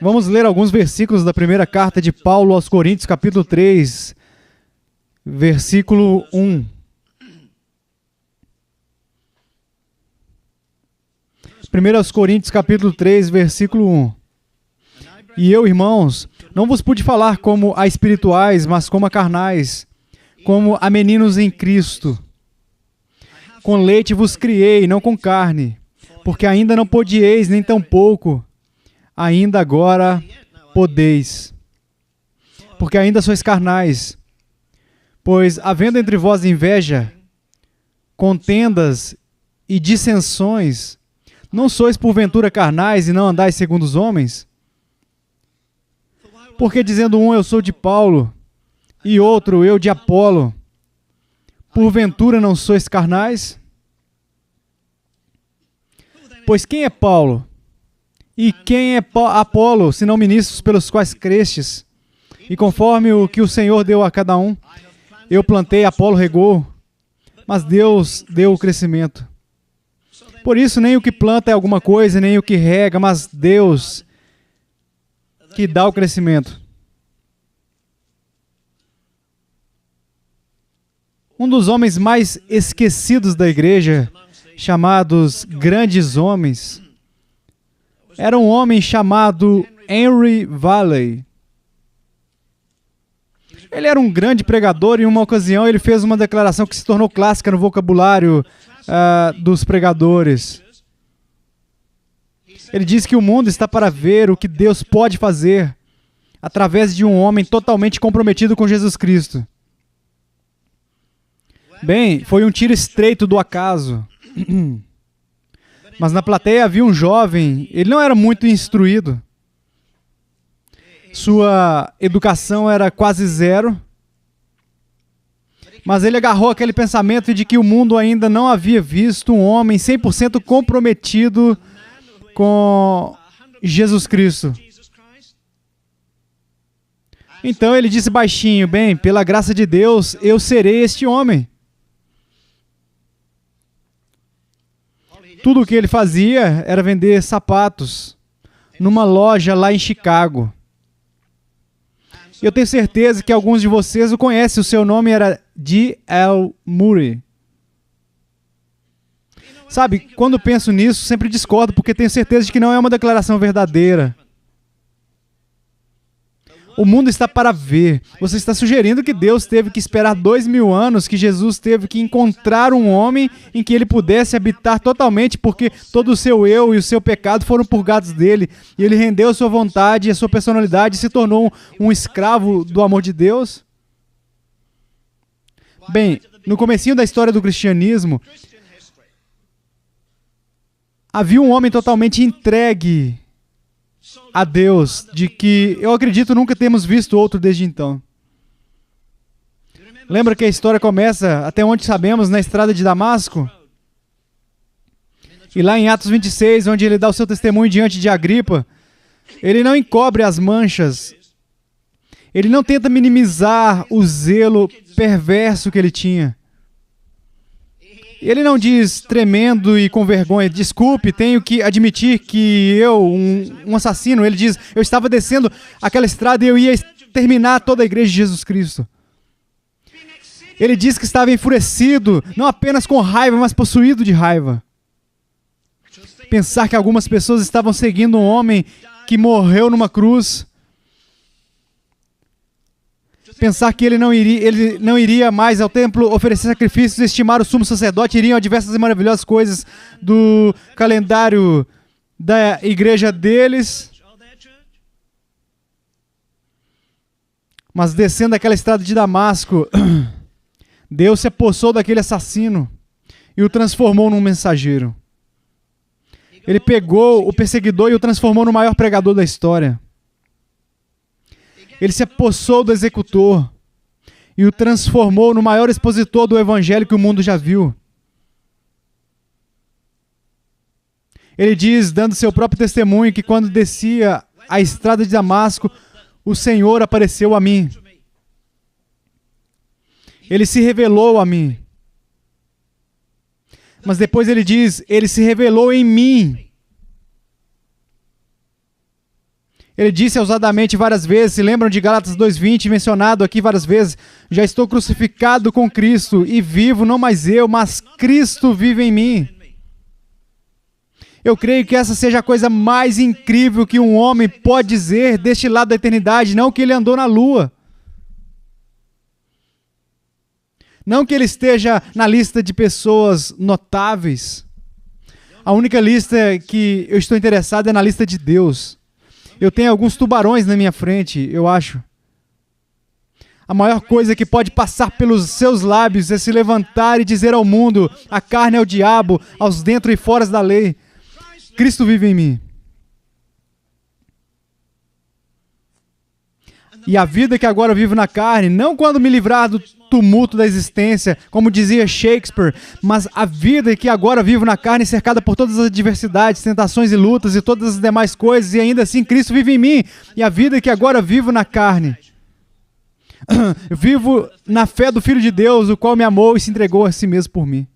Vamos ler alguns versículos da primeira carta de Paulo aos Coríntios, capítulo 3, versículo 1. 1 Coríntios, capítulo 3, versículo 1. E eu, irmãos, não vos pude falar como a espirituais, mas como a carnais, como a meninos em Cristo. Com leite vos criei, não com carne, porque ainda não podieis, nem tampouco, ainda agora podeis. Porque ainda sois carnais. Pois, havendo entre vós inveja, contendas e dissensões, não sois porventura carnais e não andais segundo os homens? Porque dizendo um, eu sou de Paulo, e outro, eu de Apolo, porventura não sois carnais? Pois quem é Paulo? E quem é Apolo, senão ministros pelos quais crestes? E conforme o que o Senhor deu a cada um, eu plantei, Apolo regou, mas Deus deu o crescimento. Por isso, nem o que planta é alguma coisa, nem o que rega, mas Deus que dá o crescimento. Um dos homens mais esquecidos da igreja, chamados grandes homens, era um homem chamado Henry Valley. Ele era um grande pregador e em uma ocasião ele fez uma declaração que se tornou clássica no vocabulário dos pregadores. Ele diz que o mundo está para ver o que Deus pode fazer através de um homem totalmente comprometido com Jesus Cristo. Bem, foi um tiro estreito do acaso. Mas na plateia havia um jovem, ele não era muito instruído. Sua educação era quase zero. Mas ele agarrou aquele pensamento de que o mundo ainda não havia visto um homem 100% comprometido com Jesus Cristo. Então ele disse baixinho, bem, pela graça de Deus, eu serei este homem. Tudo o que ele fazia era vender sapatos numa loja lá em Chicago. Eu tenho certeza que alguns de vocês o conhecem. O seu nome era D.L. Moody. Sabe, quando penso nisso, sempre discordo, porque tenho certeza de que não é uma declaração verdadeira. O mundo está para ver. Você está sugerindo que Deus teve que esperar 2000 anos, que Jesus teve que encontrar um homem em que ele pudesse habitar totalmente, porque todo o seu eu e o seu pecado foram purgados dele, e ele rendeu a sua vontade e a sua personalidade e se tornou um escravo do amor de Deus? Bem, no comecinho da história do cristianismo, havia um homem totalmente entregue a Deus, de que eu acredito nunca temos visto outro desde então. Lembra que a história começa, até onde sabemos, na estrada de Damasco? E lá em Atos 26, onde ele dá o seu testemunho diante de Agripa, ele não encobre as manchas, ele não tenta minimizar o zelo perverso que ele tinha. Ele não diz tremendo e com vergonha, desculpe, tenho que admitir que eu, um assassino, ele diz, eu estava descendo aquela estrada e eu ia exterminar toda a igreja de Jesus Cristo. Ele diz que estava enfurecido, não apenas com raiva, mas possuído de raiva. Pensar que algumas pessoas estavam seguindo um homem que morreu numa cruz. Pensar que ele não iria mais ao templo oferecer sacrifícios, estimar o sumo sacerdote, iriam a diversas e maravilhosas coisas do calendário da igreja deles. Mas descendo aquela estrada de Damasco, Deus se apossou daquele assassino e o transformou num mensageiro. Ele pegou o perseguidor e o transformou no maior pregador da história. Ele se apossou do executor e o transformou no maior expositor do evangelho que o mundo já viu. Ele diz, dando seu próprio testemunho, que quando descia a estrada de Damasco, o Senhor apareceu a mim. Ele se revelou a mim. Mas depois ele diz, ele se revelou em mim. Ele disse ousadamente várias vezes, se lembram de Gálatas 2:20, mencionado aqui várias vezes, já estou crucificado com Cristo e vivo não mais eu, mas Cristo vive em mim. Eu creio que essa seja a coisa mais incrível que um homem pode dizer deste lado da eternidade, não que ele andou na lua. Não que ele esteja na lista de pessoas notáveis. A única lista que eu estou interessado é na lista de Deus. Eu tenho alguns tubarões na minha frente, eu acho. A maior coisa que pode passar pelos seus lábios é se levantar e dizer ao mundo, a carne é o diabo, aos dentro e fora da lei. Cristo vive em mim. E a vida que agora eu vivo na carne, não quando me livrar do tumulto da existência, como dizia Shakespeare, mas a vida que agora vivo na carne, cercada por todas as adversidades, tentações e lutas e todas as demais coisas, e ainda assim Cristo vive em mim. E a vida que agora vivo na carne, eu vivo na fé do Filho de Deus, o qual me amou e se entregou a si mesmo por mim.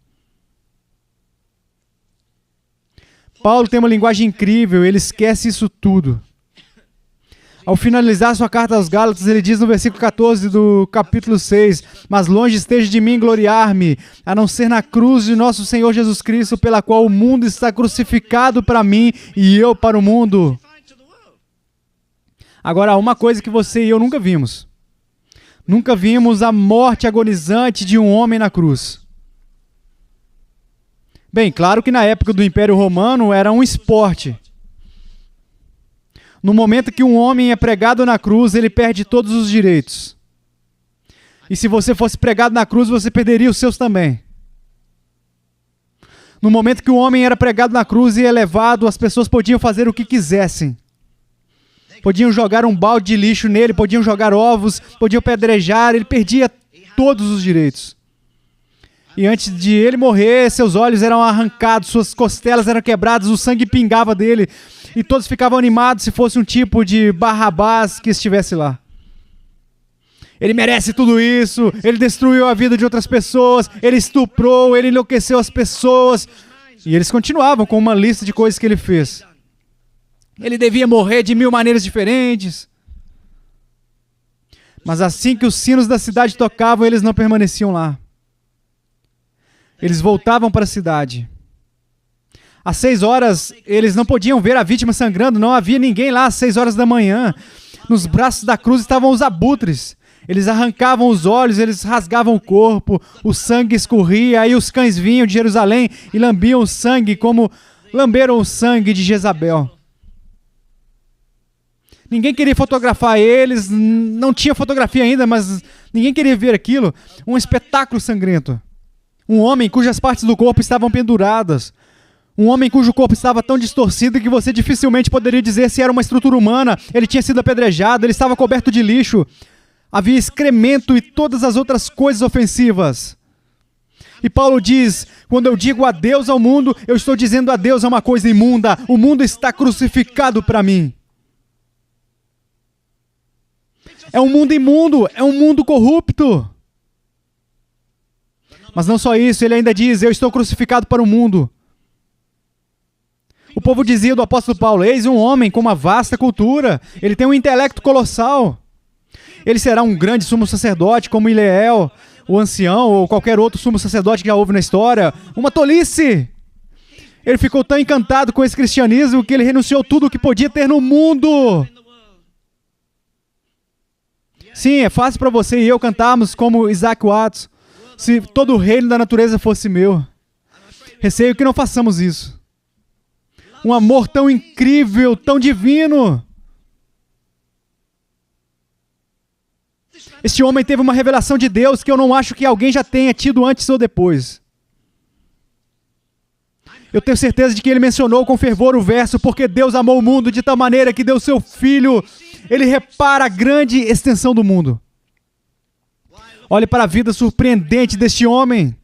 Paulo tem uma linguagem incrível, ele esquece isso tudo. Ao finalizar sua carta aos Gálatas, ele diz no versículo 14 do capítulo 6, mas longe esteja de mim gloriar-me, a não ser na cruz de nosso Senhor Jesus Cristo, pela qual o mundo está crucificado para mim e eu para o mundo. Agora, há uma coisa que você e eu nunca vimos. Nunca vimos a morte agonizante de um homem na cruz. Bem, claro que na época do Império Romano era um esporte. No momento que um homem é pregado na cruz, ele perde todos os direitos. E se você fosse pregado na cruz, você perderia os seus também. No momento que o homem era pregado na cruz e elevado, as pessoas podiam fazer o que quisessem. Podiam jogar um balde de lixo nele, podiam jogar ovos, podiam pedrejar, ele perdia todos os direitos. E antes de ele morrer, seus olhos eram arrancados, suas costelas eram quebradas, o sangue pingava dele. E todos ficavam animados se fosse um tipo de Barrabás que estivesse lá. Ele merece tudo isso, ele destruiu a vida de outras pessoas, ele estuprou, ele enlouqueceu as pessoas. E eles continuavam com uma lista de coisas que ele fez. Ele devia morrer de 1000 maneiras diferentes. Mas assim que os sinos da cidade tocavam, eles não permaneciam lá. Eles voltavam para a cidade. Às 6 horas, eles não podiam ver a vítima sangrando, não havia ninguém lá às 6 horas da manhã. Nos braços da cruz estavam os abutres. Eles arrancavam os olhos, eles rasgavam o corpo, o sangue escorria, aí os cães vinham de Jerusalém e lambiam o sangue como lamberam o sangue de Jezabel. Ninguém queria fotografar eles, não tinha fotografia ainda, mas ninguém queria ver aquilo. Um espetáculo sangrento. Um homem cujas partes do corpo estavam penduradas. Um homem cujo corpo estava tão distorcido que você dificilmente poderia dizer se era uma estrutura humana. Ele tinha sido apedrejado, ele estava coberto de lixo. Havia excremento e todas as outras coisas ofensivas. E Paulo diz, quando eu digo adeus ao mundo, eu estou dizendo adeus a uma coisa imunda. O mundo está crucificado para mim. É um mundo imundo, é um mundo corrupto. Mas não só isso, ele ainda diz, eu estou crucificado para o mundo. O povo dizia do apóstolo Paulo, eis um homem com uma vasta cultura, ele tem um intelecto colossal. Ele será um grande sumo sacerdote como Hileel, o ancião, ou qualquer outro sumo sacerdote que já houve na história. Uma tolice! Ele ficou tão encantado com esse cristianismo que ele renunciou tudo o que podia ter no mundo. Sim, é fácil para você e eu cantarmos como Isaac Watts, se todo o reino da natureza fosse meu. Receio que não façamos isso. Um amor tão incrível, tão divino. Este homem teve uma revelação de Deus que eu não acho que alguém já tenha tido antes ou depois. Eu tenho certeza de que ele mencionou com fervor o verso, porque Deus amou o mundo de tal maneira que deu seu Filho. Ele repara a grande extensão do mundo. Olhe para a vida surpreendente deste homem.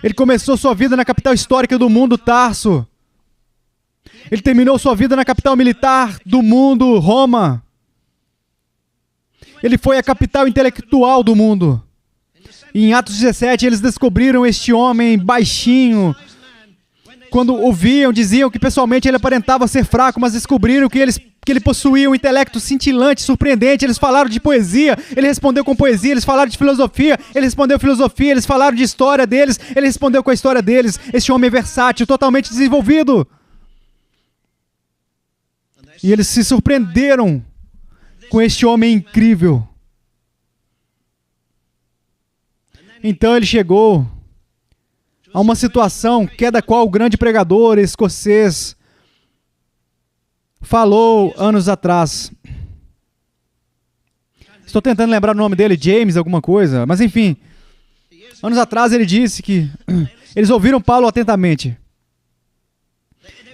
Ele começou sua vida na capital histórica do mundo, Tarso. Ele terminou sua vida na capital militar do mundo, Roma. Ele foi a capital intelectual do mundo. E em Atos 17, eles descobriram este homem baixinho. Quando o viam, diziam que pessoalmente ele aparentava ser fraco, mas descobriram que eles porque ele possuía um intelecto cintilante, surpreendente. Eles falaram de poesia, ele respondeu com poesia. Eles falaram de filosofia, ele respondeu filosofia. Eles falaram de história deles, ele respondeu com a história deles. Este homem é versátil, totalmente desenvolvido. E eles se surpreenderam com este homem incrível. Então ele chegou a uma situação que é da qual o grande pregador escocês falou anos atrás. Estou tentando lembrar o nome dele, James alguma coisa, mas enfim. Anos atrás ele disse que eles ouviram Paulo atentamente.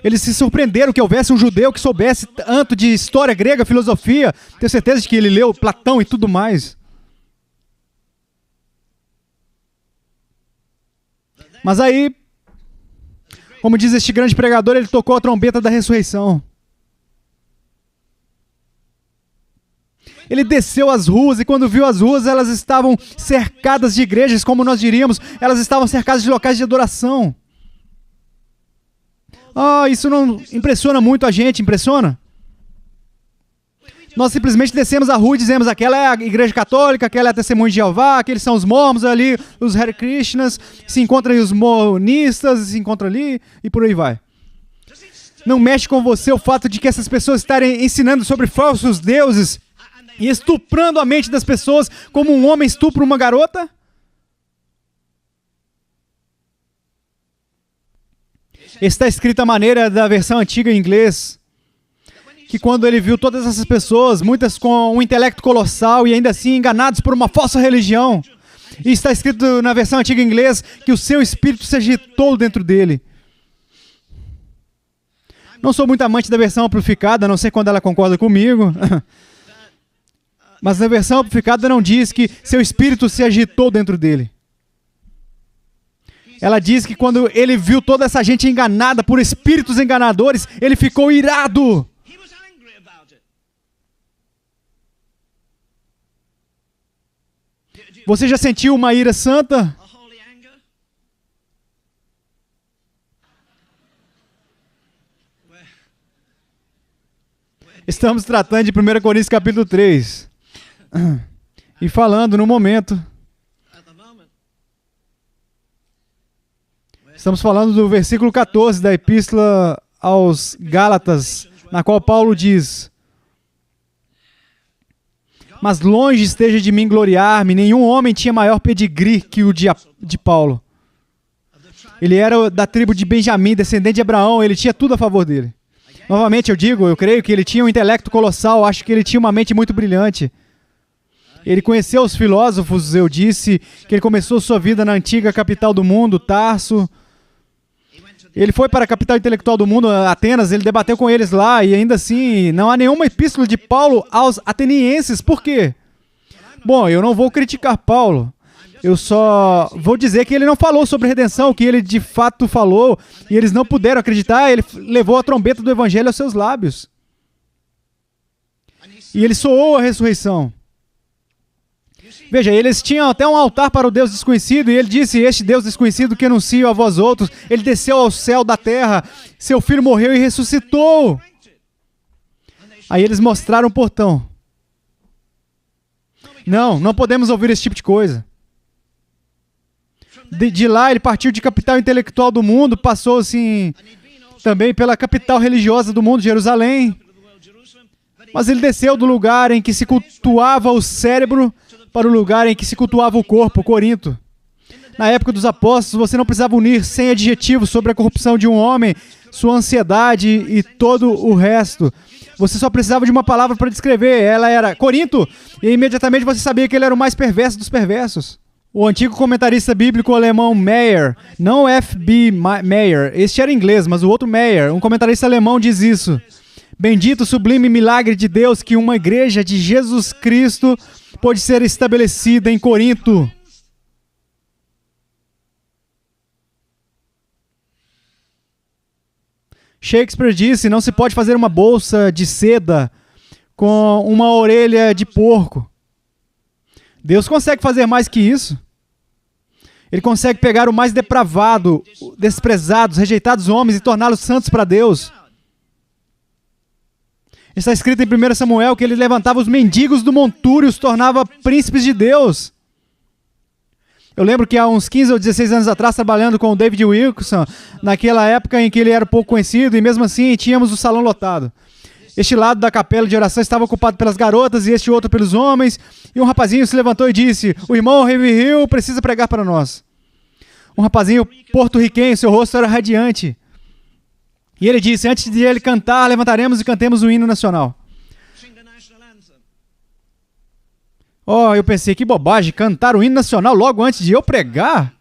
Eles se surpreenderam que houvesse um judeu que soubesse tanto de história grega, filosofia. Tenho certeza de que ele leu Platão e tudo mais. Mas aí, como diz este grande pregador, ele tocou a trombeta da ressurreição. Ele desceu as ruas e quando viu as ruas, elas estavam cercadas de igrejas, como nós diríamos, elas estavam cercadas de locais de adoração. Isso não impressiona muito a gente, impressiona? Nós simplesmente descemos a rua e dizemos, aquela é a igreja católica, aquela é a testemunha de Jeová, aqueles são os mormons ali, os Hare Krishnas, se encontram aí os mormonistas, se encontram ali e por aí vai. Não mexe com você o fato de que essas pessoas estarem ensinando sobre falsos deuses e estuprando a mente das pessoas como um homem estupra uma garota? Está escrito a maneira da versão antiga em inglês, que quando ele viu todas essas pessoas, muitas com um intelecto colossal e ainda assim enganados por uma falsa religião, e está escrito na versão antiga em inglês que o seu espírito se agitou dentro dele. Não sou muito amante da versão amplificada, não sei quando ela concorda comigo, mas na versão amplificada não diz que seu espírito se agitou dentro dele. Ela diz que quando ele viu toda essa gente enganada por espíritos enganadores, ele ficou irado. Você já sentiu uma ira santa? Estamos tratando de 1 Coríntios capítulo 3. E falando no momento. Estamos falando do versículo 14 da Epístola aos Gálatas, na qual Paulo diz: mas longe esteja de mim gloriar-me, nenhum homem tinha maior pedigree que o de Paulo. Ele era da tribo de Benjamim, descendente de Abraão, ele tinha tudo a favor dele. Novamente eu creio que ele tinha um intelecto colossal, acho que ele tinha uma mente muito brilhante. Ele conheceu os filósofos, eu disse que ele começou sua vida na antiga capital do mundo, Tarso. Ele foi para a capital intelectual do mundo, Atenas, ele debateu com eles lá, e ainda assim, não há nenhuma epístola de Paulo aos atenienses. Por quê? Bom, eu não vou criticar Paulo, eu só vou dizer que ele não falou sobre redenção, que ele de fato falou, e eles não puderam acreditar, ele levou a trombeta do evangelho aos seus lábios. E ele soou a ressurreição. Veja, eles tinham até um altar para o Deus desconhecido, e ele disse, este Deus desconhecido que anuncio a vós outros, ele desceu ao céu da terra, seu filho morreu e ressuscitou. Aí eles mostraram o portão. Não podemos ouvir esse tipo de coisa. De lá ele partiu de capital intelectual do mundo, passou assim, também pela capital religiosa do mundo, Jerusalém. Mas ele desceu do lugar em que se cultuava o cérebro para o lugar em que se cultuava o corpo, Corinto. Na época dos apóstolos, você não precisava unir 100 adjetivos sobre a corrupção de um homem, sua ansiedade e todo o resto. Você só precisava de uma palavra para descrever. Ela era Corinto, e imediatamente você sabia que ele era o mais perverso dos perversos. O antigo comentarista bíblico alemão Meyer, não F.B. Meyer, este era inglês, mas o outro Meyer, um comentarista alemão diz isso. Bendito o sublime milagre de Deus que uma igreja de Jesus Cristo pode ser estabelecida em Corinto. Shakespeare disse, não se pode fazer uma bolsa de seda com uma orelha de porco. Deus consegue fazer mais que isso. Ele consegue pegar o mais depravado, desprezados, rejeitados homens e torná-los santos para Deus. Está escrito em 1 Samuel que ele levantava os mendigos do monturo e os tornava príncipes de Deus. Eu lembro que há uns 15 ou 16 anos atrás, trabalhando com o David Wilkerson, naquela época em que ele era pouco conhecido, e mesmo assim tínhamos o salão lotado. Este lado da capela de oração estava ocupado pelas garotas e este outro pelos homens, e um rapazinho se levantou e disse: o irmão Heavy Hill precisa pregar para nós. Um rapazinho porto-riquenho, seu rosto era radiante. E ele disse: antes de ele cantar, levantaremos e cantemos o hino nacional. Oh, eu pensei, que bobagem, cantar o hino nacional logo antes de eu pregar?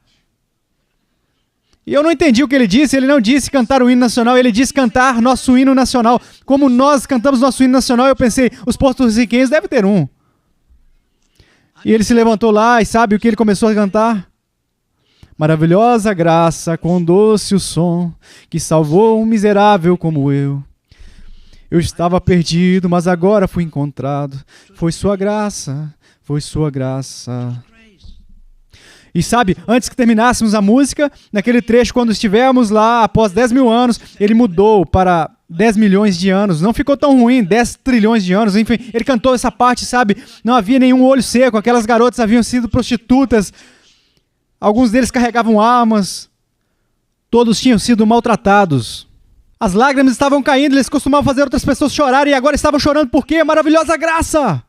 E eu não entendi o que ele disse. Ele não disse cantar o hino nacional, ele disse cantar nosso hino nacional. Como nós cantamos nosso hino nacional, eu pensei, os porto-riquenhos devem ter um. E ele se levantou lá e sabe o que ele começou a cantar? Maravilhosa graça, com doce o som, que salvou um miserável como eu. Eu estava perdido, mas agora fui encontrado. Foi sua graça, foi sua graça. E sabe, antes que terminássemos a música, naquele trecho, quando estivemos lá, após 10 mil anos, ele mudou para 10 milhões de anos. Não ficou tão ruim, 10 trilhões de anos. Enfim, ele cantou essa parte, sabe? Não havia nenhum olho seco, aquelas garotas haviam sido prostitutas. Alguns deles carregavam armas. Todos tinham sido maltratados. As lágrimas estavam caindo, eles costumavam fazer outras pessoas chorarem e agora estavam chorando por quê? Maravilhosa graça!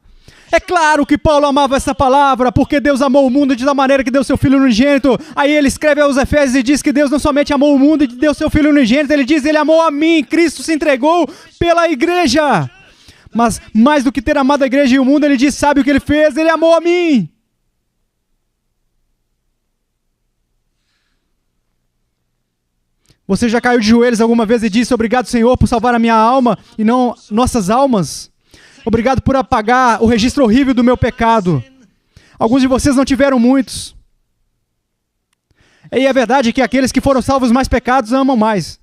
É claro que Paulo amava essa palavra, porque Deus amou o mundo de tal maneira que deu seu Filho unigênito. Aí ele escreve aos Efésios e diz que Deus não somente amou o mundo e deu seu Filho unigênito, ele diz, ele amou a mim, Cristo se entregou pela igreja. Mas mais do que ter amado a igreja e o mundo, ele diz, sabe o que ele fez? Ele amou a mim. Você já caiu de joelhos alguma vez e disse, obrigado, Senhor, por salvar a minha alma e não nossas almas? Obrigado por apagar o registro horrível do meu pecado. Alguns de vocês não tiveram muitos. E é verdade que aqueles que foram salvos mais pecados amam mais.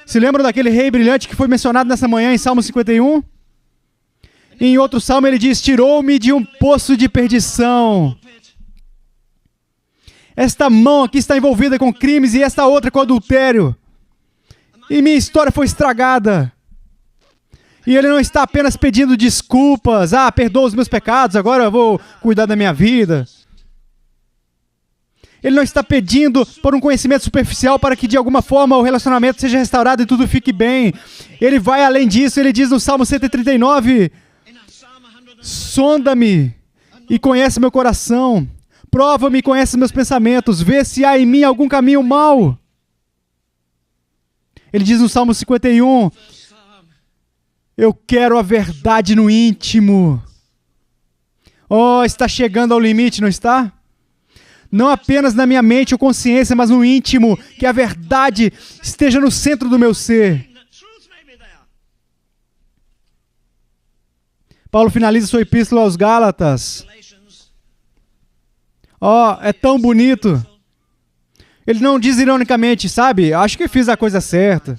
Se lembram daquele rei brilhante que foi mencionado nessa manhã em Salmo 51? E em outro salmo ele diz, tirou-me de um poço de perdição. Esta mão aqui está envolvida com crimes e esta outra com adultério. E minha história foi estragada. E ele não está apenas pedindo desculpas. Ah, perdoa os meus pecados, agora eu vou cuidar da minha vida. Ele não está pedindo por um conhecimento superficial para que de alguma forma o relacionamento seja restaurado e tudo fique bem. Ele vai além disso, ele diz no Salmo 139, sonda-me e conhece meu coração. Prova-me e conhece meus pensamentos. Vê se há em mim algum caminho mau. Ele diz no Salmo 51, eu quero a verdade no íntimo. Oh, está chegando ao limite, não está? Não apenas na minha mente ou consciência, mas no íntimo, que a verdade esteja no centro do meu ser. Paulo finaliza sua epístola aos Gálatas. Oh, é tão bonito. Ele não diz ironicamente, sabe? Acho que fiz a coisa certa.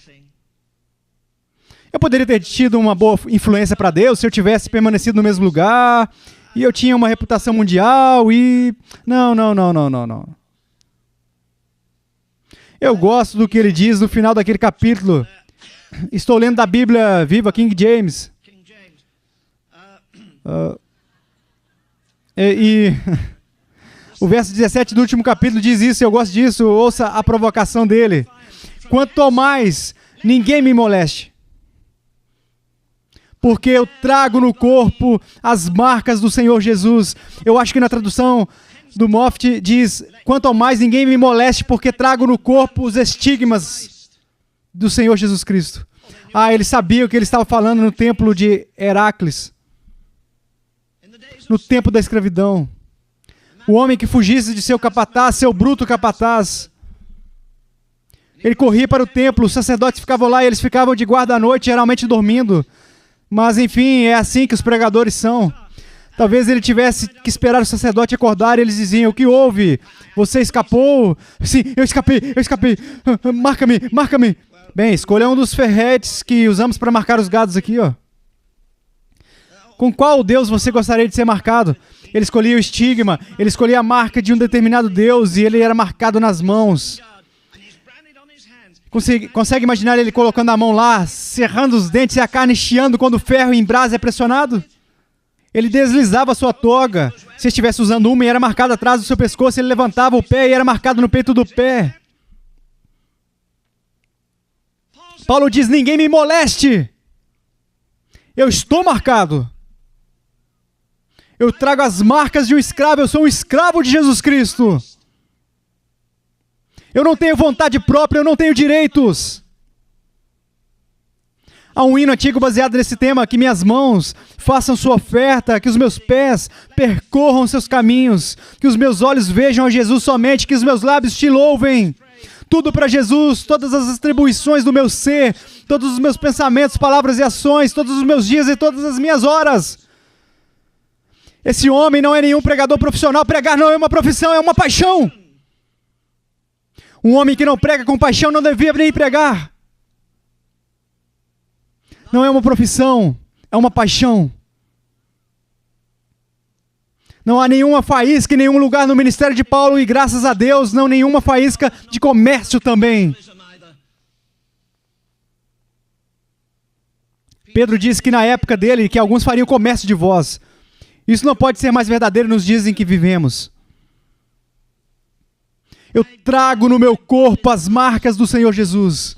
Eu poderia ter tido uma boa influência para Deus se eu tivesse permanecido no mesmo lugar e eu tinha uma reputação mundial e... Não. Eu gosto do que ele diz no final daquele capítulo. Estou lendo da Bíblia Viva, King James. O verso 17 do último capítulo diz isso, eu gosto disso, ouça a provocação dele. Quanto ao mais, ninguém me moleste. Porque eu trago no corpo as marcas do Senhor Jesus. Eu acho que na tradução do Moffatt diz, quanto ao mais ninguém me moleste, porque trago no corpo os estigmas do Senhor Jesus Cristo. Ah, ele sabia o que ele estava falando no templo de Heracles. No tempo da escravidão. O homem que fugisse de seu capataz, seu bruto capataz. Ele corria para o templo, os sacerdotes ficavam lá e eles ficavam de guarda à noite, geralmente dormindo. Mas, enfim, é assim que os pregadores são. Talvez ele tivesse que esperar o sacerdote acordar e eles diziam, o que houve? Você escapou? Sim, eu escapei. Marca-me. Bem, escolha um dos ferretes que usamos para marcar os gados aqui, ó. Com qual Deus você gostaria de ser marcado? Ele escolhia o estigma, ele escolhia a marca de um determinado Deus e ele era marcado nas mãos. Consegue imaginar ele colocando a mão lá, cerrando os dentes e a carne chiando quando o ferro em brasa é pressionado? Ele deslizava a sua toga. Se estivesse usando uma e era marcado atrás do seu pescoço, ele levantava o pé e era marcado no peito do pé. Paulo diz: ninguém me moleste. Eu estou marcado. Eu trago as marcas de um escravo. Eu sou um escravo de Jesus Cristo. Eu não tenho vontade própria, eu não tenho direitos. Há um hino antigo baseado nesse tema: que minhas mãos façam sua oferta, que os meus pés percorram seus caminhos, que os meus olhos vejam a Jesus somente, que os meus lábios te louvem. Tudo para Jesus, todas as atribuições do meu ser, todos os meus pensamentos, palavras e ações, todos os meus dias e todas as minhas horas. Esse homem não é nenhum pregador profissional. Pregar não é uma profissão, é uma paixão. Um homem que não prega com paixão não devia nem pregar. Não é uma profissão, é uma paixão. Não há nenhuma faísca em nenhum lugar no ministério de Paulo e, graças a Deus, não nenhuma faísca de comércio também. Pedro disse que na época dele, que alguns fariam comércio de vós. Isso não pode ser mais verdadeiro nos dias em que vivemos. Eu trago no meu corpo as marcas do Senhor Jesus.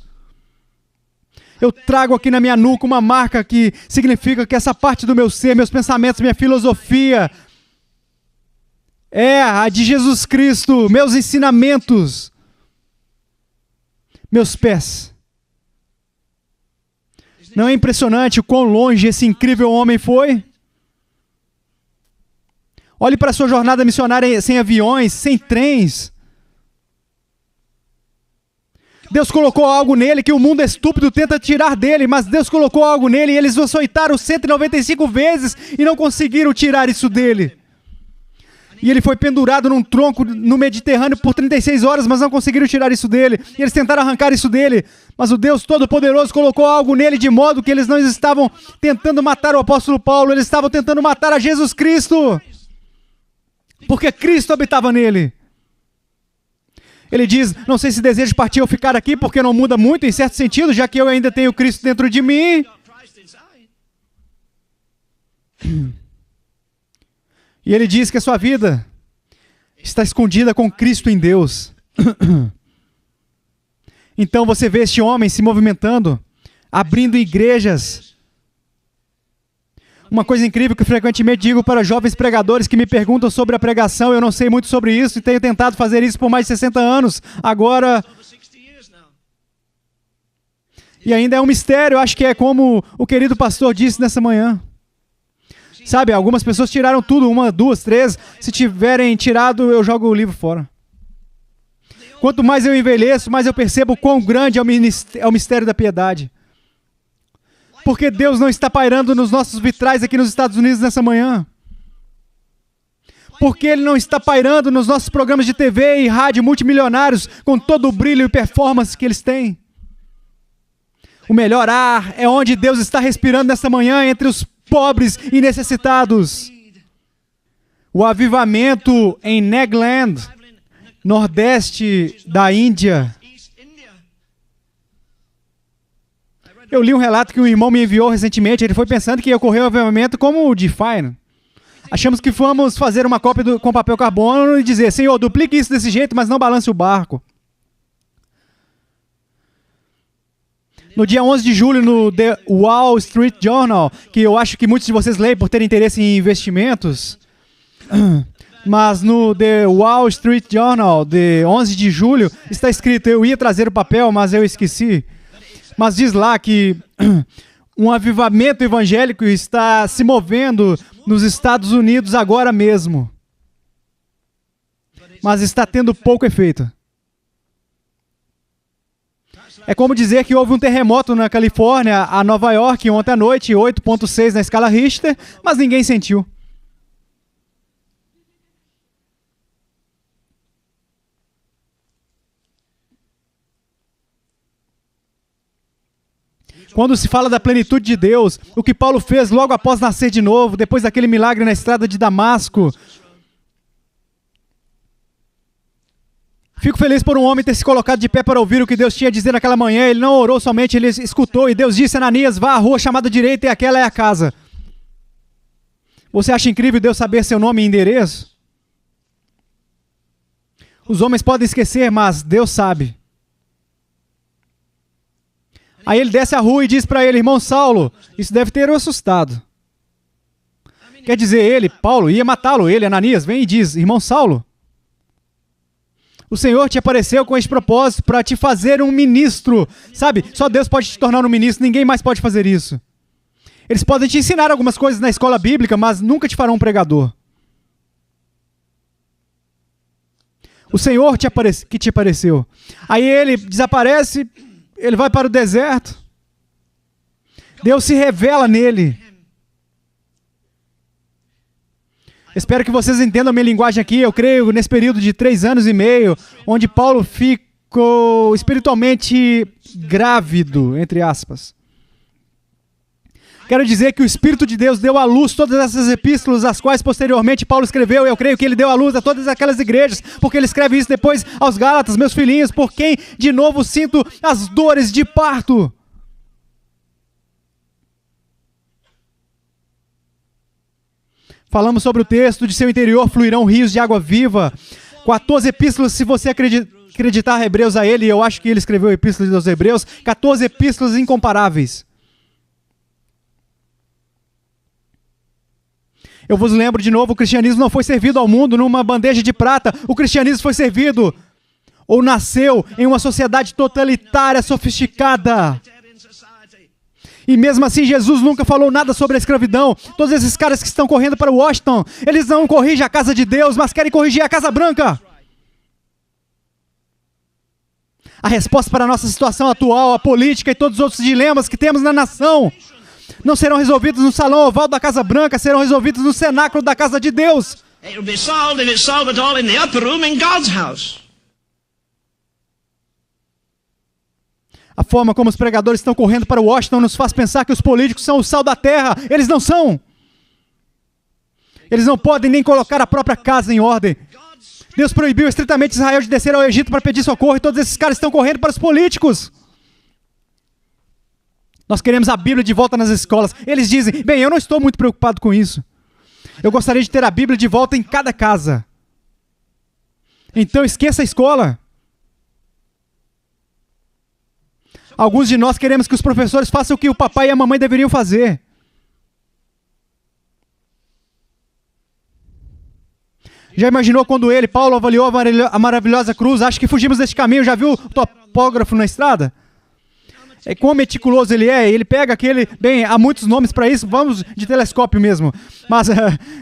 Eu trago aqui na minha nuca uma marca que significa que essa parte do meu ser, meus pensamentos, minha filosofia é a de Jesus Cristo, meus ensinamentos, meus pés. Não é impressionante o quão longe esse incrível homem foi? Olhe para a sua jornada missionária sem aviões, sem trens. Deus colocou algo nele que o mundo estúpido tenta tirar dele, mas Deus colocou algo nele e eles o açoitaram 195 vezes e não conseguiram tirar isso dele. E ele foi pendurado num tronco no Mediterrâneo por 36 horas, mas não conseguiram tirar isso dele. E eles tentaram arrancar isso dele, mas o Deus Todo-Poderoso colocou algo nele de modo que eles não estavam tentando matar o apóstolo Paulo, eles estavam tentando matar a Jesus Cristo, porque Cristo habitava nele. Ele diz: não sei se desejo partir ou ficar aqui, porque não muda muito em certo sentido, já que eu ainda tenho Cristo dentro de mim. E ele diz que a sua vida está escondida com Cristo em Deus. Então você vê este homem se movimentando, abrindo igrejas. Uma coisa incrível que frequentemente digo para jovens pregadores que me perguntam sobre a pregação, eu não sei muito sobre isso e tenho tentado fazer isso por mais de 60 anos. Agora, e ainda é um mistério, acho que é como o querido pastor disse nessa manhã. Sabe, algumas pessoas tiraram tudo, 1, 2, 3. Se tiverem tirado, eu jogo o livro fora. Quanto mais eu envelheço, mais eu percebo quão grande é o mistério da piedade. Porque Deus não está pairando nos nossos vitrais aqui nos Estados Unidos nessa manhã. Porque Ele não está pairando nos nossos programas de TV e rádio multimilionários com todo o brilho e performance que eles têm. O melhor ar é onde Deus está respirando nessa manhã entre os pobres e necessitados. O avivamento em Nagaland, nordeste da Índia. Eu li um relato que um irmão me enviou recentemente. Ele foi pensando que ia ocorrer um avivamento como o de Fire. Achamos que fomos fazer uma cópia com papel carbono e dizer: Senhor, duplique isso desse jeito, mas não balance o barco. No dia 11 de julho, no The Wall Street Journal, que eu acho que muitos de vocês leem por terem interesse em investimentos, mas no The Wall Street Journal, de 11 de julho, está escrito: eu ia trazer o papel, mas eu esqueci. Mas diz lá que um avivamento evangélico está se movendo nos Estados Unidos agora mesmo. Mas está tendo pouco efeito. É como dizer que houve um terremoto na Califórnia, a Nova York, ontem à noite, 8.6 na escala Richter, mas ninguém sentiu. Quando se fala da plenitude de Deus, o que Paulo fez logo após nascer de novo, depois daquele milagre na estrada de Damasco, Fico feliz por um homem ter se colocado de pé para ouvir o que Deus tinha a dizer naquela manhã. Ele não orou somente, ele escutou. E Deus disse: Ananias, vá à rua chamada direita e aquela é a casa. Você acha incrível Deus saber seu nome e endereço? Os homens podem esquecer, mas Deus sabe. Aí ele desce a rua e diz para ele: irmão Saulo, isso deve ter o assustado. Quer dizer, ele, Paulo, ia matá-lo. Ele, Ananias, vem e diz: irmão Saulo, o Senhor te apareceu com este propósito para te fazer um ministro. Sabe, só Deus pode te tornar um ministro, ninguém mais pode fazer isso. Eles podem te ensinar algumas coisas na escola bíblica, mas nunca te farão um pregador. O Senhor que te apareceu. Aí ele desaparece, ele vai para o deserto. Deus se revela nele. Espero que vocês entendam a minha linguagem aqui. Eu creio nesse período de 3 anos e meio, onde Paulo ficou espiritualmente grávido, entre aspas. Quero dizer que o Espírito de Deus deu à luz todas essas epístolas, as quais posteriormente Paulo escreveu. Eu creio que ele deu à luz a todas aquelas igrejas, porque ele escreve isso depois aos Gálatas, meus filhinhos, por quem de novo sinto as dores de parto. Falamos sobre o texto: de seu interior fluirão rios de água viva. 14 epístolas, se você acreditar Hebreus a ele, eu acho que ele escreveu epístolas dos Hebreus, 14 epístolas incomparáveis. Eu vos lembro de novo, o cristianismo não foi servido ao mundo numa bandeja de prata. O cristianismo foi servido, ou nasceu, em uma sociedade totalitária, sofisticada. E mesmo assim, Jesus nunca falou nada sobre a escravidão. Todos esses caras que estão correndo para Washington, eles não corrigem a casa de Deus, mas querem corrigir a Casa Branca. A resposta para a nossa situação atual, a política e todos os outros dilemas que temos na nação, não serão resolvidos no salão oval da Casa Branca, serão resolvidos no cenáculo da casa de Deus. It'll be solved, if it's solved at all, in the upper room in God's house. A forma como os pregadores estão correndo para Washington nos faz pensar que os políticos são o sal da terra. Eles não são. Eles não podem nem colocar a própria casa em ordem. Deus proibiu estritamente Israel de descer ao Egito para pedir socorro, e todos esses caras estão correndo para os políticos. Nós queremos a Bíblia de volta nas escolas. Eles dizem: bem, eu não estou muito preocupado com isso. Eu gostaria de ter a Bíblia de volta em cada casa. Então esqueça a escola. Alguns de nós queremos que os professores façam o que o papai e a mamãe deveriam fazer. Já imaginou quando ele, Paulo, avaliou a maravilhosa cruz? Acho que fugimos deste caminho. Já viu o topógrafo na estrada? É quão meticuloso ele é. Ele pega aquele... Bem, há muitos nomes para isso. Vamos de telescópio mesmo. Mas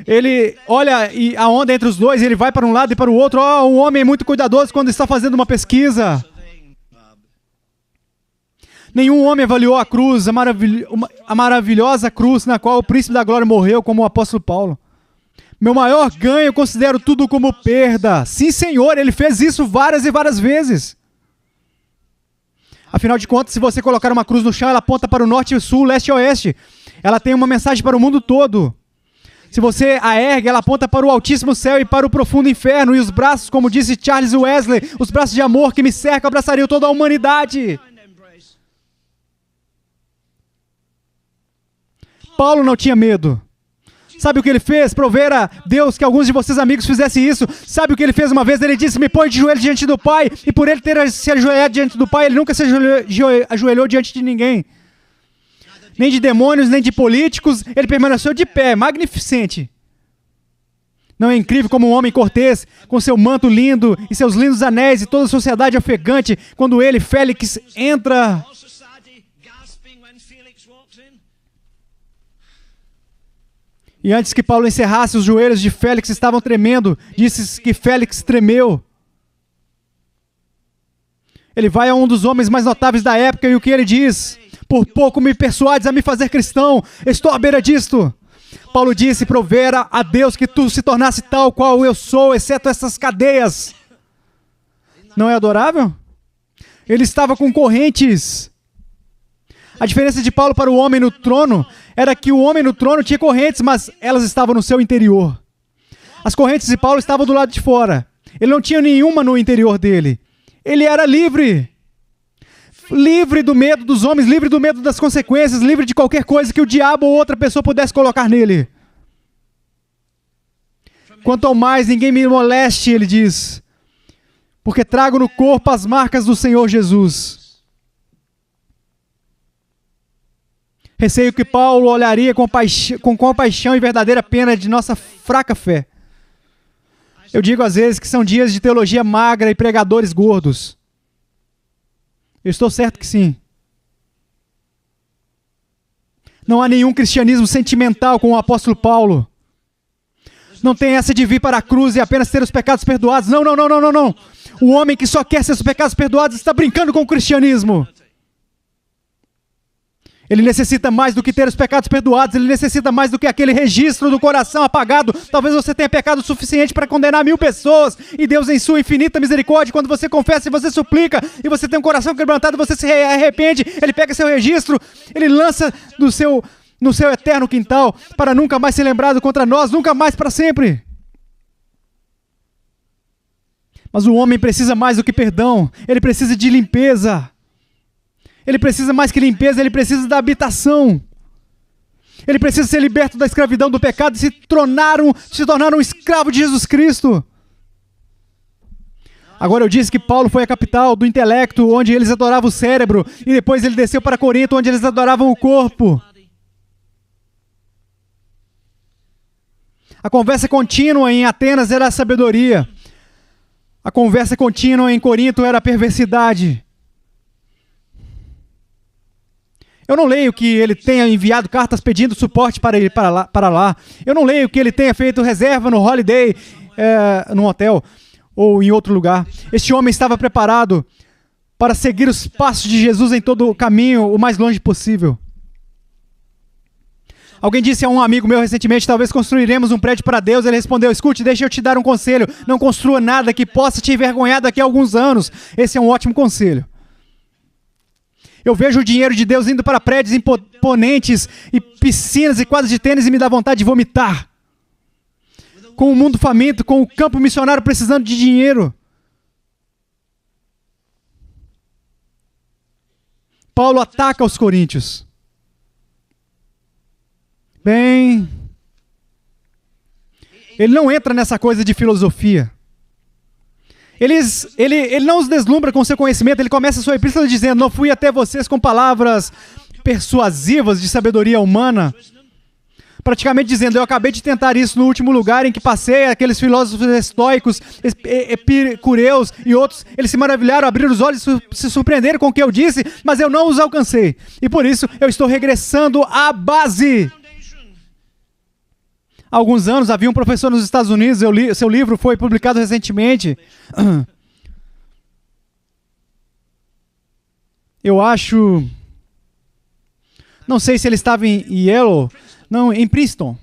ele olha a onda entre os dois, e ele vai para um lado e para o outro. Um homem muito cuidadoso quando está fazendo uma pesquisa. Nenhum homem avaliou a cruz, a maravilhosa cruz na qual o príncipe da glória morreu, como o apóstolo Paulo. Meu maior ganho, eu considero tudo como perda. Sim, Senhor, ele fez isso várias e várias vezes. Afinal de contas, se você colocar uma cruz no chão, ela aponta para o norte e sul, leste e oeste. Ela tem uma mensagem para o mundo todo. Se você a ergue, ela aponta para o altíssimo céu e para o profundo inferno. E os braços, como disse Charles Wesley, os braços de amor que me cercam abraçariam toda a humanidade. Paulo não tinha medo. Sabe o que ele fez? Prover a Deus que alguns de vocês amigos fizessem isso. Sabe o que ele fez uma vez? Ele disse: me põe de joelho diante do Pai. E por ele ter se ajoelhado diante do Pai, ele nunca se ajoelhou diante de ninguém. Nem de demônios, nem de políticos. Ele permaneceu de pé, magnificente. Não é incrível como um homem cortês, com seu manto lindo e seus lindos anéis e toda a sociedade ofegante, quando ele, Félix, entra... E antes que Paulo encerrasse, os joelhos de Félix estavam tremendo. Disse que Félix tremeu. Ele vai a um dos homens mais notáveis da época e o que ele diz? Por pouco me persuades a me fazer cristão. Estou à beira disto. Paulo disse: provera a Deus que tu se tornasse tal qual eu sou, exceto essas cadeias. Não é adorável? Ele estava com correntes. A diferença de Paulo para o homem no trono era que o homem no trono tinha correntes, mas elas estavam no seu interior. As correntes de Paulo estavam do lado de fora. Ele não tinha nenhuma no interior dele. Ele era livre. Livre do medo dos homens, livre do medo das consequências, livre de qualquer coisa que o diabo ou outra pessoa pudesse colocar nele. Quanto ao mais, ninguém me moleste, ele diz, porque trago no corpo as marcas do Senhor Jesus. Receio que Paulo olharia com compaixão e verdadeira pena de nossa fraca fé. Eu digo às vezes que são dias de teologia magra e pregadores gordos. Eu estou certo que sim. Não há nenhum cristianismo sentimental com o apóstolo Paulo. Não tem essa de vir para a cruz e apenas ter os pecados perdoados. Não, não, não, não, não, não. O homem que só quer seus pecados perdoados está brincando com o cristianismo. Ele necessita mais do que ter os pecados perdoados. Ele necessita mais do que aquele registro do coração apagado. Talvez você tenha pecado suficiente para condenar 1000 pessoas. E Deus, em sua infinita misericórdia, quando você confessa e você suplica, e você tem um coração quebrantado, você se arrepende, Ele pega seu registro, Ele lança no seu eterno quintal, para nunca mais ser lembrado contra nós, nunca mais para sempre. Mas o homem precisa mais do que perdão. Ele precisa de limpeza. Ele precisa mais que limpeza, ele precisa da habitação. Ele precisa ser liberto da escravidão do pecado e se tornar um escravo de Jesus Cristo. Agora eu disse que Paulo foi a capital do intelecto, onde eles adoravam o cérebro, e depois ele desceu para Corinto, onde eles adoravam o corpo. A conversa contínua em Atenas era a sabedoria. A conversa contínua em Corinto era a perversidade. Eu não leio que ele tenha enviado cartas pedindo suporte para ir para lá. Eu não leio que ele tenha feito reserva no Holiday, num hotel ou em outro lugar. Este homem estava preparado para seguir os passos de Jesus em todo o caminho, o mais longe possível. Alguém disse a um amigo meu recentemente, talvez construiremos um prédio para Deus. Ele respondeu, escute, deixa eu te dar um conselho. Não construa nada que possa te envergonhar daqui a alguns anos. Esse é um ótimo conselho. Eu vejo o dinheiro de Deus indo para prédios imponentes e piscinas e quadras de tênis e me dá vontade de vomitar. Com o mundo faminto, com o campo missionário precisando de dinheiro. Paulo ataca os coríntios. Bem, ele não entra nessa coisa de filosofia. Ele não os deslumbra com seu conhecimento. Ele começa a sua epístola dizendo, não fui até vocês com palavras persuasivas de sabedoria humana. Praticamente dizendo, eu acabei de tentar isso no último lugar em que passei, aqueles filósofos estoicos, epicureus e outros, eles se maravilharam, abriram os olhos, se surpreenderam com o que eu disse, mas eu não os alcancei. E por isso eu estou regressando à base. Há alguns anos havia um professor nos Estados Unidos, seu livro foi publicado recentemente. Eu acho... Não sei se ele estava em Yale, não, em Princeton.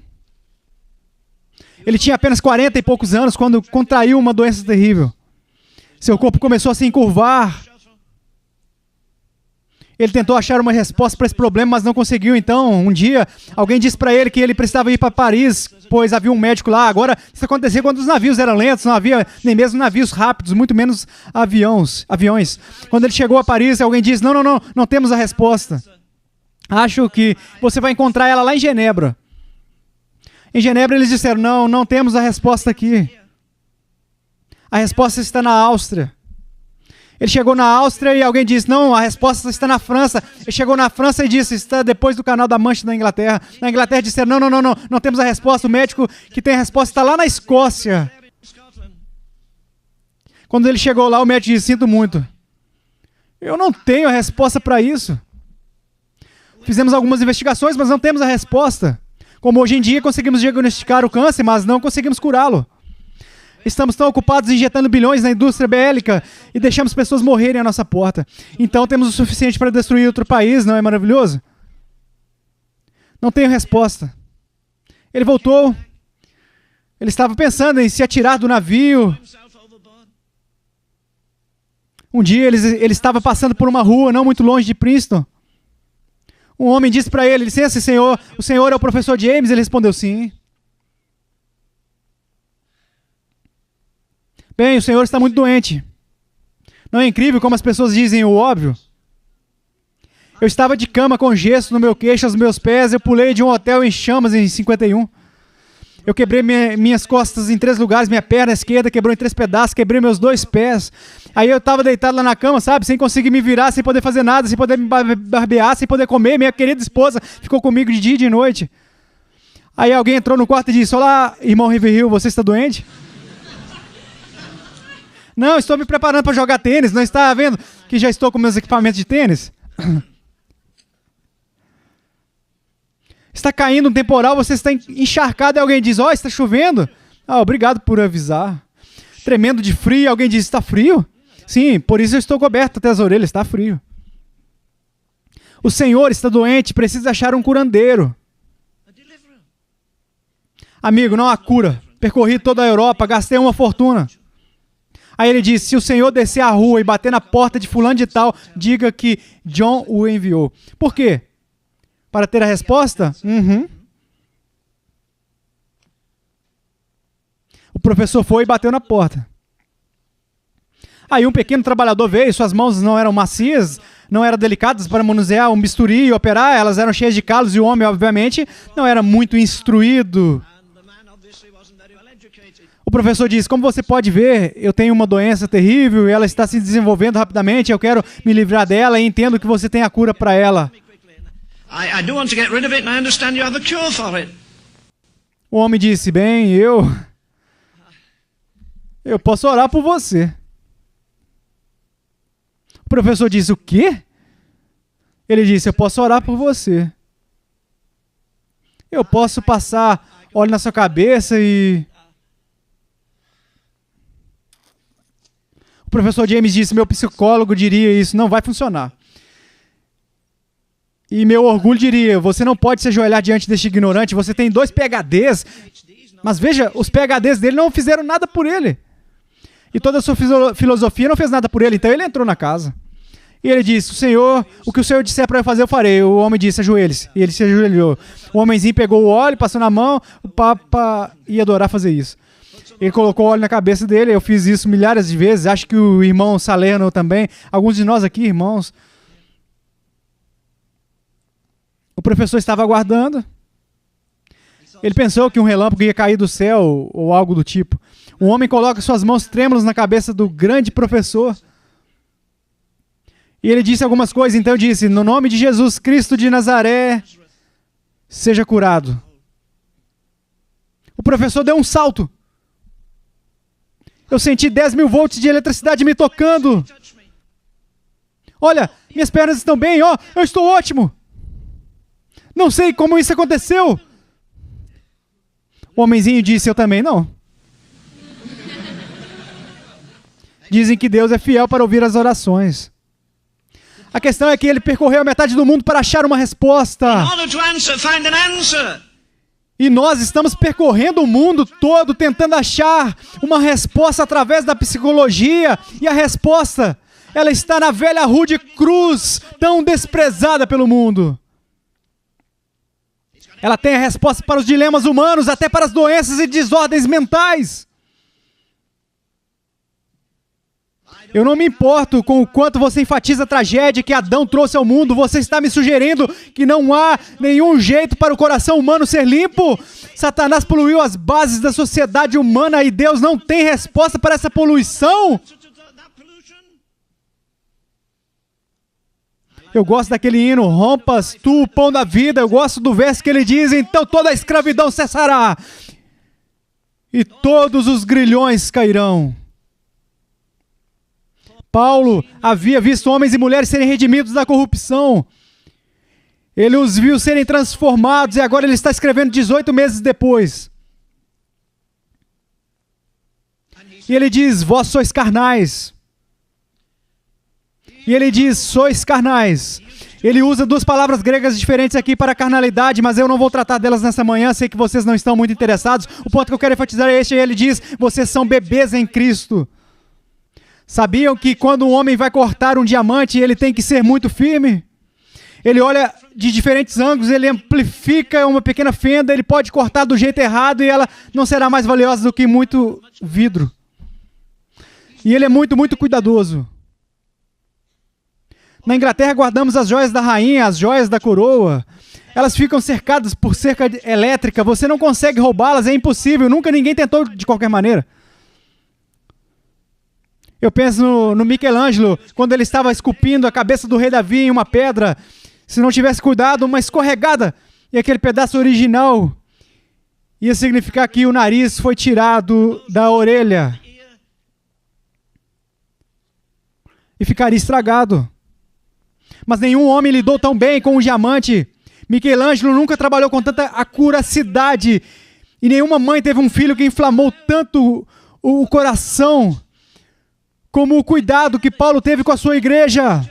Ele tinha apenas 40 e poucos anos quando contraiu uma doença terrível. Seu corpo começou a se encurvar. Ele tentou achar uma resposta para esse problema, mas não conseguiu. Então, um dia, alguém disse para ele que ele precisava ir para Paris, pois havia um médico lá. Agora, isso acontecia quando os navios eram lentos, não havia nem mesmo navios rápidos, muito menos aviões. Quando ele chegou a Paris, alguém disse, não temos a resposta. Acho que você vai encontrar ela lá em Genebra. Em Genebra, eles disseram, não temos a resposta aqui. A resposta está na Áustria. Ele chegou na Áustria e alguém disse, não, a resposta está na França. Ele chegou na França e disse, está depois do Canal da Mancha da Inglaterra. Na Inglaterra disseram, não temos a resposta. O médico que tem a resposta está lá na Escócia. Quando ele chegou lá, o médico disse, sinto muito. Eu não tenho a resposta para isso. Fizemos algumas investigações, mas não temos a resposta. Como hoje em dia conseguimos diagnosticar o câncer, mas não conseguimos curá-lo. Estamos tão ocupados injetando bilhões na indústria bélica e deixamos pessoas morrerem à nossa porta. Então temos o suficiente para destruir outro país, não é maravilhoso? Não tenho resposta. Ele voltou. Ele estava pensando em se atirar do navio. Um dia ele estava passando por uma rua não muito longe de Princeton. Um homem disse para ele, licença, senhor, o senhor é o professor James? Ele respondeu, sim. Bem, o senhor está muito doente. Não é incrível como as pessoas dizem o óbvio? Eu estava de cama com gesso no meu queixo, aos meus pés, eu pulei de um hotel em chamas em 51. Eu quebrei minhas costas em 3 lugares, minha perna esquerda quebrou em 3 pedaços, quebrei meus 2 pés. Aí eu estava deitado lá na cama, sabe, sem conseguir me virar, sem poder fazer nada, sem poder me barbear, sem poder comer. Minha querida esposa ficou comigo de dia e de noite. Aí alguém entrou no quarto e disse: olá, irmão Riverhill, você está doente? Não, estou me preparando para jogar tênis, não está vendo que já estou com meus equipamentos de tênis? Está caindo um temporal, você está encharcado e alguém diz: ó, está chovendo? Ah, obrigado por avisar. Tremendo de frio, alguém diz: está frio? Sim, por isso eu estou coberto até as orelhas, está frio. O senhor está doente, precisa achar um curandeiro. Amigo, não há cura. Percorri toda a Europa, gastei uma fortuna. Aí ele disse: se o senhor descer a rua e bater na porta de fulano de tal, diga que John o enviou. Por quê? Para ter a resposta? O professor foi e bateu na porta. Aí um pequeno trabalhador veio, suas mãos não eram macias, não eram delicadas para manusear um bisturi e operar, elas eram cheias de calos e o homem, obviamente, não era muito instruído. O professor disse: como você pode ver, eu tenho uma doença terrível e ela está se desenvolvendo rapidamente, eu quero me livrar dela e entendo que você tem a cura para ela. I do want to get rid of it, and I understand you have a cure for it. O homem disse: bem, eu posso orar por você. O professor disse: o quê? Ele disse: eu posso orar por você. Eu posso passar óleo na sua cabeça e... O professor James disse: meu psicólogo diria isso, não vai funcionar. E meu orgulho diria: você não pode se ajoelhar diante deste ignorante, você tem 2 PhDs, mas veja, os PhDs dele não fizeram nada por ele. E toda a sua filosofia não fez nada por ele, então ele entrou na casa. E ele disse: o que o senhor disser para eu fazer, eu farei. O homem disse: ajoelhe-se. E ele se ajoelhou. O homenzinho pegou o óleo, passou na mão, o Papa ia adorar fazer isso. Ele colocou óleo na cabeça dele, eu fiz isso milhares de vezes, acho que o irmão Salerno também, alguns de nós aqui, irmãos. O professor estava aguardando. Ele pensou que um relâmpago ia cair do céu ou algo do tipo. Um homem coloca suas mãos trêmulas na cabeça do grande professor. E ele disse algumas coisas, então eu disse: no nome de Jesus Cristo de Nazaré, seja curado. O professor deu um salto. Eu senti 10.000 volts de eletricidade me tocando. Olha, minhas pernas estão bem, ó, eu estou ótimo. Não sei como isso aconteceu. O homenzinho disse: eu também não. Dizem que Deus é fiel para ouvir as orações. A questão é que ele percorreu a metade do mundo para achar uma resposta. In order to answer, find an answer. E nós estamos percorrendo o mundo todo tentando achar uma resposta através da psicologia. E a resposta, ela está na velha rude cruz, tão desprezada pelo mundo. Ela tem a resposta para os dilemas humanos, até para as doenças e desordens mentais. Eu não me importo com o quanto você enfatiza a tragédia que Adão trouxe ao mundo. Você está me sugerindo que não há nenhum jeito para o coração humano ser limpo? Satanás poluiu as bases da sociedade humana e Deus não tem resposta para essa poluição? Eu gosto daquele hino: rompas tu o pão da vida. Eu gosto do verso que ele diz: então toda a escravidão cessará e todos os grilhões cairão. Paulo havia visto homens e mulheres serem redimidos da corrupção. Ele os viu serem transformados e agora ele está escrevendo 18 meses depois. E ele diz: vós sois carnais. E ele diz: sois carnais. Ele usa 2 palavras gregas diferentes aqui para carnalidade, mas eu não vou tratar delas nessa manhã, sei que vocês não estão muito interessados. O ponto que eu quero enfatizar é este: ele diz: vocês são bebês em Cristo. Sabiam que quando um homem vai cortar um diamante, ele tem que ser muito firme? Ele olha de diferentes ângulos, ele amplifica uma pequena fenda, ele pode cortar do jeito errado e ela não será mais valiosa do que muito vidro. E ele é muito, muito cuidadoso. Na Inglaterra guardamos as joias da rainha, as joias da coroa. Elas ficam cercadas por cerca elétrica. Você não consegue roubá-las, é impossível. Nunca ninguém tentou de qualquer maneira. Eu penso no Michelangelo, quando ele estava esculpindo a cabeça do rei Davi em uma pedra. Se não tivesse cuidado, uma escorregada. E aquele pedaço original ia significar que o nariz foi tirado da orelha. E ficaria estragado. Mas nenhum homem lidou tão bem com um diamante. Michelangelo nunca trabalhou com tanta acuracidade. E nenhuma mãe teve um filho que inflamou tanto o coração como o cuidado que Paulo teve com a sua igreja.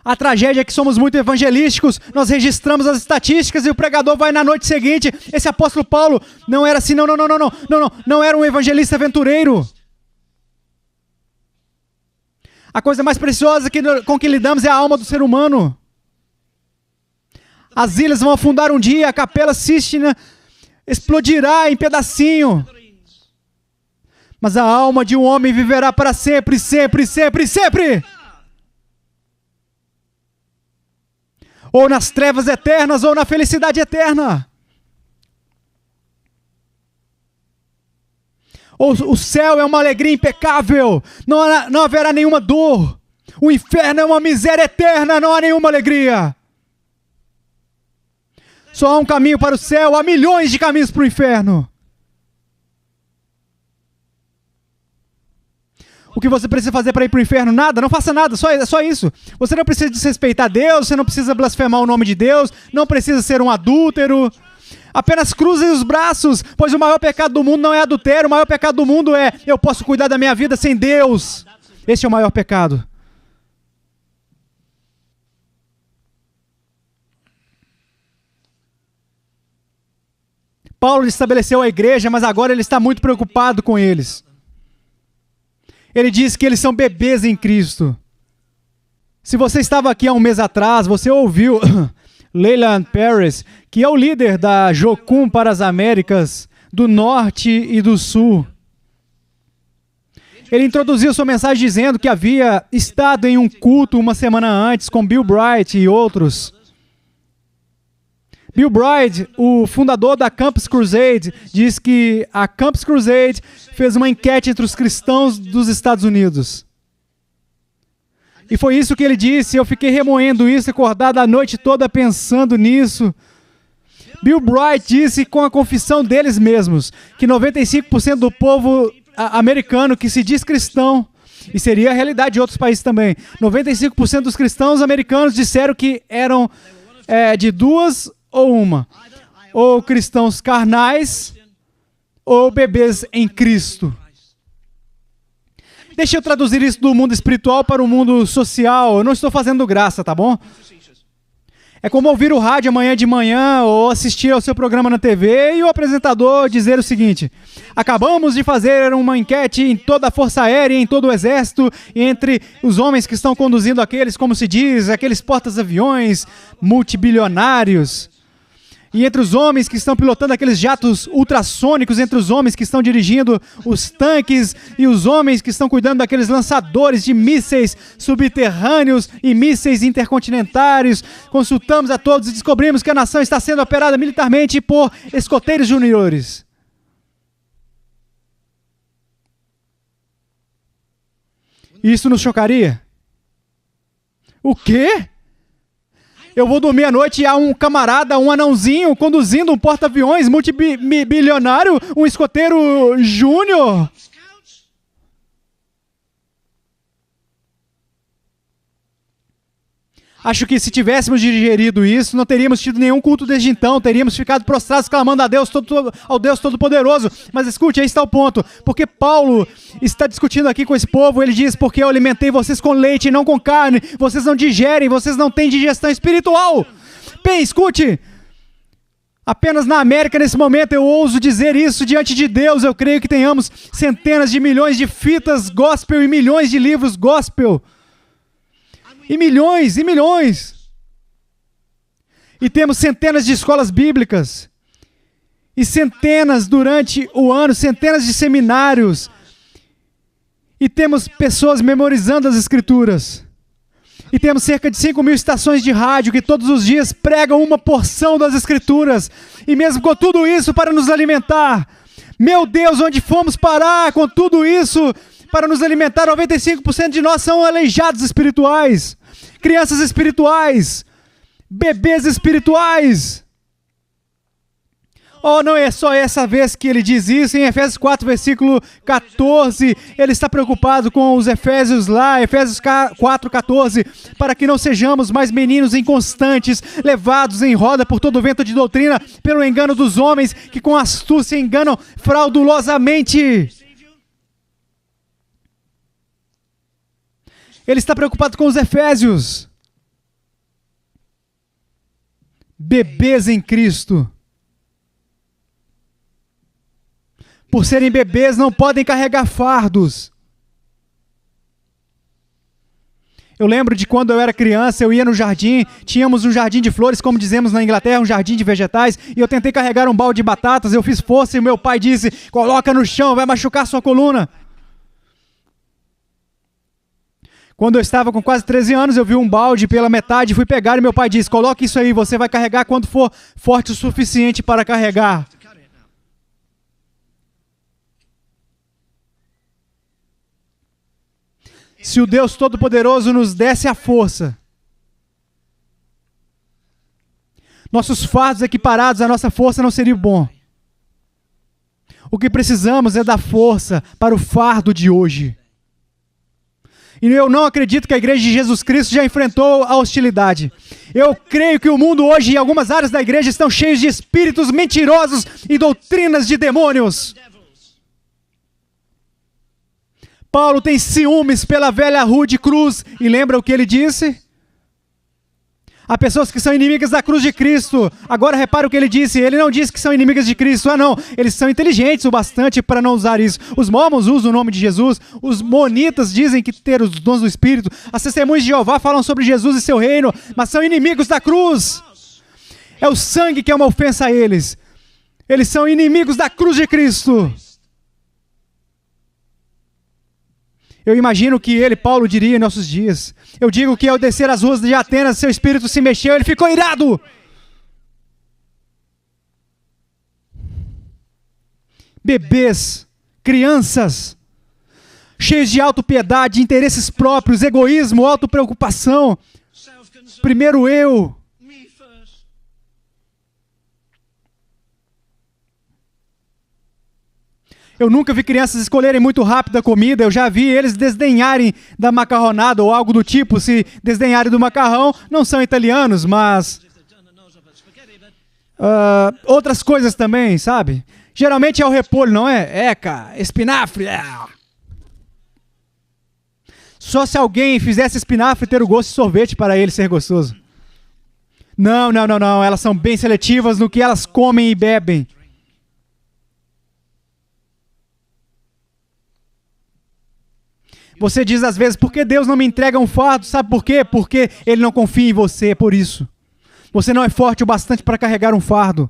A tragédia é que somos muito evangelísticos. Nós registramos as estatísticas e o pregador vai na noite seguinte. Esse apóstolo Paulo não era assim, não era um evangelista aventureiro. A coisa mais preciosa com que lidamos é a alma do ser humano. As ilhas vão afundar um dia, a Capela Sistina explodirá em pedacinho. Mas a alma de um homem viverá para sempre, sempre, sempre, sempre. Ou nas trevas eternas, ou na felicidade eterna. O céu é uma alegria impecável, não haverá nenhuma dor. O inferno é uma miséria eterna, não há nenhuma alegria. Só há um caminho para o céu, há milhões de caminhos para o inferno. O que você precisa fazer para ir para o inferno? Nada, não faça nada, só isso. Você não precisa desrespeitar Deus, você não precisa blasfemar o nome de Deus, não precisa ser um adúltero. Apenas cruzem os braços, pois o maior pecado do mundo não é adultério, o maior pecado do mundo é eu posso cuidar da minha vida sem Deus. Esse é o maior pecado. Paulo estabeleceu a igreja, mas agora ele está muito preocupado com eles. Ele diz que eles são bebês em Cristo. Se você estava aqui há um mês atrás, você ouviu Leland Paris, que é o líder da Jocum para as Américas do Norte e do Sul. Ele introduziu sua mensagem dizendo que havia estado em um culto uma semana antes com Bill Bright e outros. Bill Bright, o fundador da Campus Crusade, diz que a Campus Crusade fez uma enquete entre os cristãos dos Estados Unidos. E foi isso que ele disse, eu fiquei remoendo isso, acordado a noite toda pensando nisso. Bill Bright disse com a confissão deles mesmos, que 95% do povo americano que se diz cristão, e seria a realidade de outros países também, 95% dos cristãos americanos disseram que eram de duas ou uma, ou cristãos carnais, ou bebês em Cristo. Deixa eu traduzir isso do mundo espiritual para o mundo social. Eu não estou fazendo graça, tá bom? É como ouvir o rádio amanhã de manhã ou assistir ao seu programa na TV e o apresentador dizer o seguinte: acabamos de fazer uma enquete em toda a Força Aérea, em todo o Exército, entre os homens que estão conduzindo aqueles, como se diz, aqueles portas-aviões multibilionários. E entre os homens que estão pilotando aqueles jatos ultrassônicos, entre os homens que estão dirigindo os tanques e os homens que estão cuidando daqueles lançadores de mísseis subterrâneos e mísseis intercontinentais, consultamos a todos e descobrimos que a nação está sendo operada militarmente por escoteiros juniores. Isso nos chocaria? O quê? Eu vou dormir à noite e há um camarada, um anãozinho, conduzindo um porta-aviões multibilionário, um escoteiro júnior. Acho que se tivéssemos digerido isso, não teríamos tido nenhum culto desde então, teríamos ficado prostrados clamando a Deus, ao Deus Todo-Poderoso. Mas escute, aí está o ponto. Porque Paulo está discutindo aqui com esse povo, ele diz, porque eu alimentei vocês com leite e não com carne, vocês não digerem, vocês não têm digestão espiritual. Bem, escute, apenas na América nesse momento eu ouso dizer isso diante de Deus, eu creio que tenhamos centenas de milhões de fitas gospel e milhões de livros gospel. E milhões, e milhões. E temos centenas de escolas bíblicas. E centenas durante o ano, centenas de seminários E temos pessoas memorizando as Escrituras. E temos cerca de 5.000 estações de rádio que todos os dias pregam uma porção das Escrituras. E mesmo com tudo isso para nos alimentar. Meu Deus, onde fomos parar com tudo isso para nos alimentar? 95% de nós são aleijados espirituais. Crianças espirituais. Bebês espirituais. Oh, não é só essa vez que ele diz isso. Em Efésios 4, versículo 14, ele está preocupado com os Efésios lá, Efésios 4, 14, para que não sejamos mais meninos inconstantes, levados em roda por todo vento de doutrina, pelo engano dos homens, que com astúcia enganam fraudulosamente. Ele está preocupado com os Efésios. Bebês em Cristo. Por serem bebês, não podem carregar fardos. Eu lembro de quando eu era criança, eu ia no jardim, tínhamos um jardim de flores, como dizemos na Inglaterra, um jardim de vegetais, e eu tentei carregar um balde de batatas, eu fiz força e meu pai disse, coloca no chão, vai machucar sua coluna. Quando eu estava com quase 13 anos, eu vi um balde pela metade, fui pegar e meu pai disse, coloque isso aí, você vai carregar quando for forte o suficiente para carregar. Se o Deus Todo-Poderoso nos desse a força, nossos fardos equiparados à nossa força não seria bom. O que precisamos é da força para o fardo de hoje. E eu não acredito que a Igreja de Jesus Cristo já enfrentou a hostilidade. Eu creio que o mundo hoje e algumas áreas da igreja estão cheios de espíritos mentirosos e doutrinas de demônios. Paulo tem ciúmes pela velha rude cruz. E lembra o que ele disse? Há pessoas que são inimigas da cruz de Cristo. Agora repara o que ele disse. Ele não disse que são inimigas de Cristo. Ah, não. Eles são inteligentes o bastante para não usar isso. Os mormons usam o nome de Jesus. Os monitas dizem que ter os dons do Espírito. As testemunhas de Jeová falam sobre Jesus e seu reino. Mas são inimigos da cruz. É o sangue que é uma ofensa a eles. Eles são inimigos da cruz de Cristo. Eu imagino que ele, Paulo, diria em nossos dias. Eu digo que ao descer as ruas de Atenas, seu espírito se mexeu, ele ficou irado. Bebês, crianças, cheios de autopiedade, interesses próprios, egoísmo, autopreocupação. Primeiro eu. Eu nunca vi crianças escolherem muito rápido a comida, eu já vi eles desdenharem da macarronada ou algo do tipo. Se desdenharem do macarrão, não são italianos, mas outras coisas também, sabe? Geralmente é o repolho, não é? Cara, espinafre. Só se alguém fizesse espinafre ter o gosto de sorvete para ele ser gostoso. Não, elas são bem seletivas no que elas comem e bebem. Você diz às vezes, por que Deus não me entrega um fardo? Sabe por quê? Porque Ele não confia em você, por isso. Você não é forte o bastante para carregar um fardo.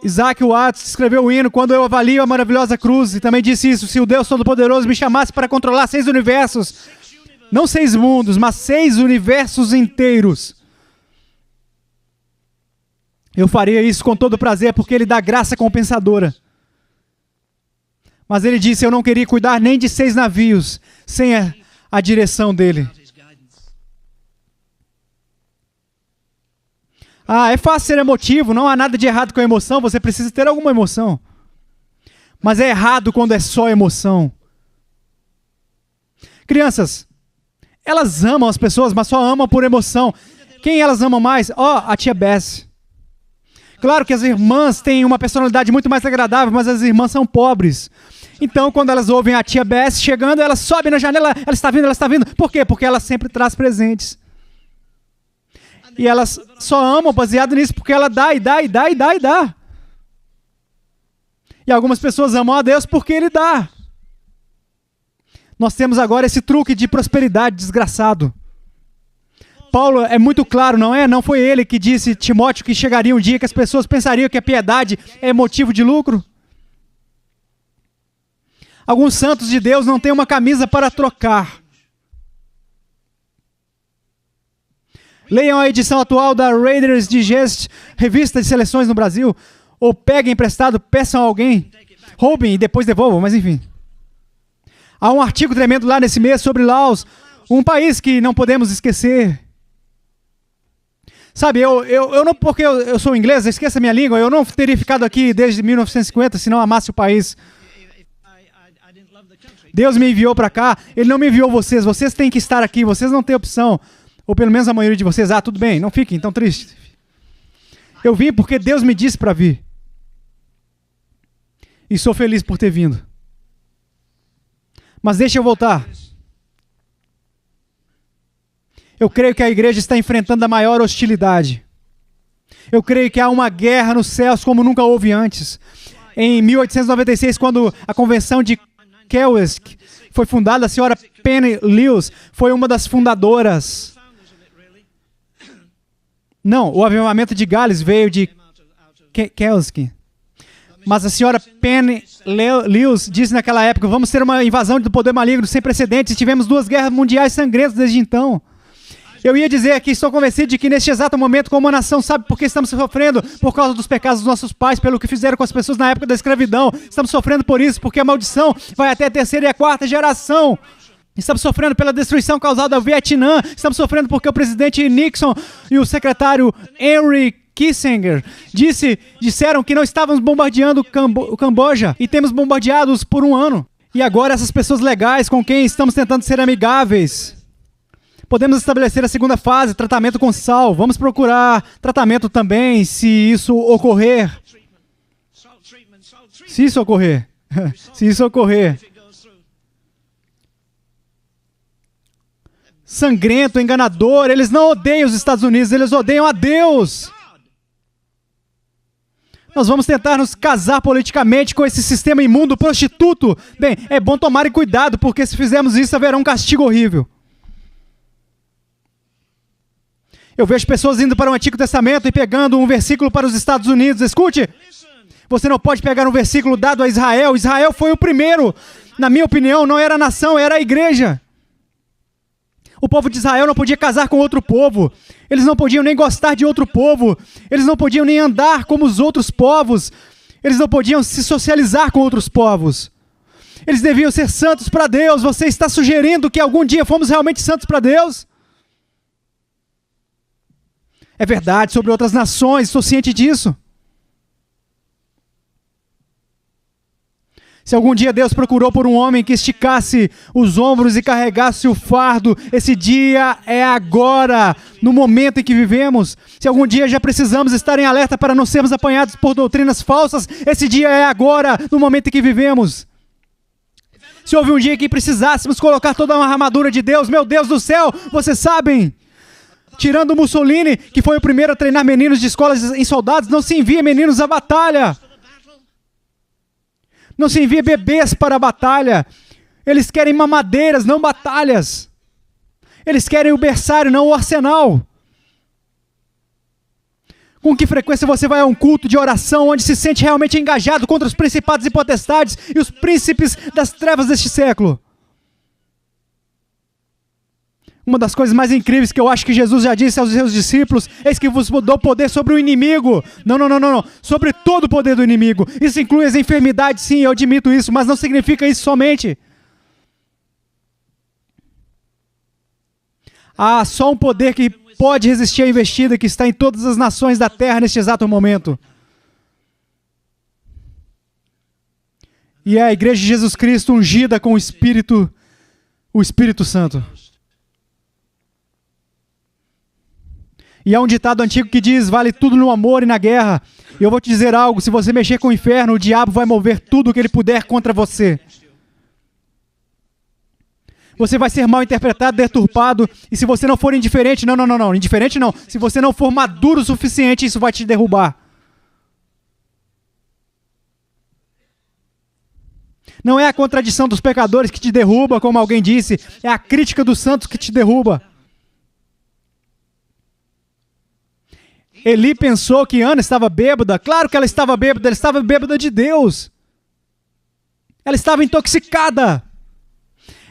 Isaac Watts escreveu o hino, quando eu avalio a maravilhosa cruz, e também disse isso, se o Deus Todo-Poderoso me chamasse para controlar 6 universos, não 6 mundos, mas 6 universos inteiros, eu faria isso com todo prazer, porque Ele dá graça compensadora. Mas ele disse, eu não queria cuidar nem de 6 navios sem a direção dele. É fácil ser emotivo, não há nada de errado com a emoção, você precisa ter alguma emoção. Mas é errado quando é só emoção. Crianças, elas amam as pessoas, mas só amam por emoção. Quem elas amam mais? A tia Bess. Claro que as irmãs têm uma personalidade muito mais agradável, mas as irmãs são pobres. Então, quando elas ouvem a tia Bess chegando, elas sobem na janela, ela está vindo. Por quê? Porque ela sempre traz presentes. E elas só amam baseado nisso, porque ela dá. E algumas pessoas amam a Deus porque Ele dá. Nós temos agora esse truque de prosperidade desgraçado. Paulo é muito claro, não é? Não foi ele que disse, Timóteo, que chegaria um dia que as pessoas pensariam que a piedade é motivo de lucro? Alguns santos de Deus não têm uma camisa para trocar. Leiam a edição atual da Reader's Digest, revista de seleções no Brasil, ou peguem emprestado, peçam a alguém, roubem e depois devolvam, mas enfim. Há um artigo tremendo lá nesse mês sobre Laos, um país que não podemos esquecer. Sabe, eu não, porque eu sou inglês, esqueça a minha língua, eu não teria ficado aqui desde 1950 se não amasse o país. Deus me enviou para cá, Ele não me enviou vocês, vocês têm que estar aqui, vocês não têm opção. Ou pelo menos a maioria de vocês, tudo bem, não fiquem tão tristes. Eu vim porque Deus me disse para vir. E sou feliz por ter vindo. Mas deixa eu voltar. Eu creio que a igreja está enfrentando a maior hostilidade. Eu creio que há uma guerra nos céus como nunca houve antes. Em 1896, quando a convenção de Kelowsk foi fundada, a senhora Penny Lewis foi uma das fundadoras. Não, o avivamento de Gales veio de Kelowsk. Mas a senhora Penny Lewis disse naquela época, vamos ter uma invasão do poder maligno sem precedentes. Tivemos 2 guerras mundiais sangrentas desde então. Eu ia dizer que estou convencido de que neste exato momento, como a nação sabe por que estamos sofrendo, por causa dos pecados dos nossos pais, pelo que fizeram com as pessoas na época da escravidão. Estamos sofrendo por isso, porque a maldição vai até a 3ª e a 4ª geração. Estamos sofrendo pela destruição causada ao Vietnã. Estamos sofrendo porque o presidente Nixon e o secretário Henry Kissinger disseram que não estávamos bombardeando o Camboja e temos bombardeados por 1 ano. E agora essas pessoas legais com quem estamos tentando ser amigáveis. Podemos estabelecer a 2ª fase, tratamento com sal. Vamos procurar tratamento também, se isso ocorrer. Se isso ocorrer. Se isso ocorrer. Sangrento, enganador, eles não odeiam os Estados Unidos, eles odeiam a Deus. Nós vamos tentar nos casar politicamente com esse sistema imundo, prostituto. Bem, é bom tomarem cuidado, porque se fizermos isso, haverá um castigo horrível. Eu vejo pessoas indo para o Antigo Testamento e pegando um versículo para os Estados Unidos. Escute, você não pode pegar um versículo dado a Israel. Israel foi o primeiro. Na minha opinião, não era a nação, era a igreja. O povo de Israel não podia casar com outro povo. Eles não podiam nem gostar de outro povo. Eles não podiam nem andar como os outros povos. Eles não podiam se socializar com outros povos. Eles deviam ser santos para Deus. Você está sugerindo que algum dia fomos realmente santos para Deus? É verdade sobre outras nações, estou ciente disso. Se algum dia Deus procurou por um homem que esticasse os ombros e carregasse o fardo, esse dia é agora, no momento em que vivemos. Se algum dia já precisamos estar em alerta para não sermos apanhados por doutrinas falsas, esse dia é agora, no momento em que vivemos. Se houve um dia que precisássemos colocar toda uma armadura de Deus, meu Deus do céu, vocês sabem, tirando Mussolini, que foi o primeiro a treinar meninos de escolas em soldados, não se envia meninos à batalha. Não se envia bebês para a batalha. Eles querem mamadeiras, não batalhas. Eles querem o berçário, não o arsenal. Com que frequência você vai a um culto de oração onde se sente realmente engajado contra os principados e potestades e os príncipes das trevas deste século? Uma das coisas mais incríveis que eu acho que Jesus já disse aos seus discípulos, eis que vos dou poder sobre o inimigo. Não. Sobre todo o poder do inimigo. Isso inclui as enfermidades, sim, eu admito isso, mas não significa isso somente. Há só um poder que pode resistir à investida que está em todas as nações da terra neste exato momento. E é a igreja de Jesus Cristo ungida com o Espírito Santo. E há um ditado antigo que diz, vale tudo no amor e na guerra. E eu vou te dizer algo, se você mexer com o inferno, o diabo vai mover tudo o que ele puder contra você. Você vai ser mal interpretado, deturpado, e se você não for indiferente, indiferente não. Se você não for maduro o suficiente, isso vai te derrubar. Não é a contradição dos pecadores que te derruba, como alguém disse, é a crítica dos santos que te derruba. Eli pensou que Ana estava bêbada. Claro que ela estava bêbada de Deus. Ela estava intoxicada.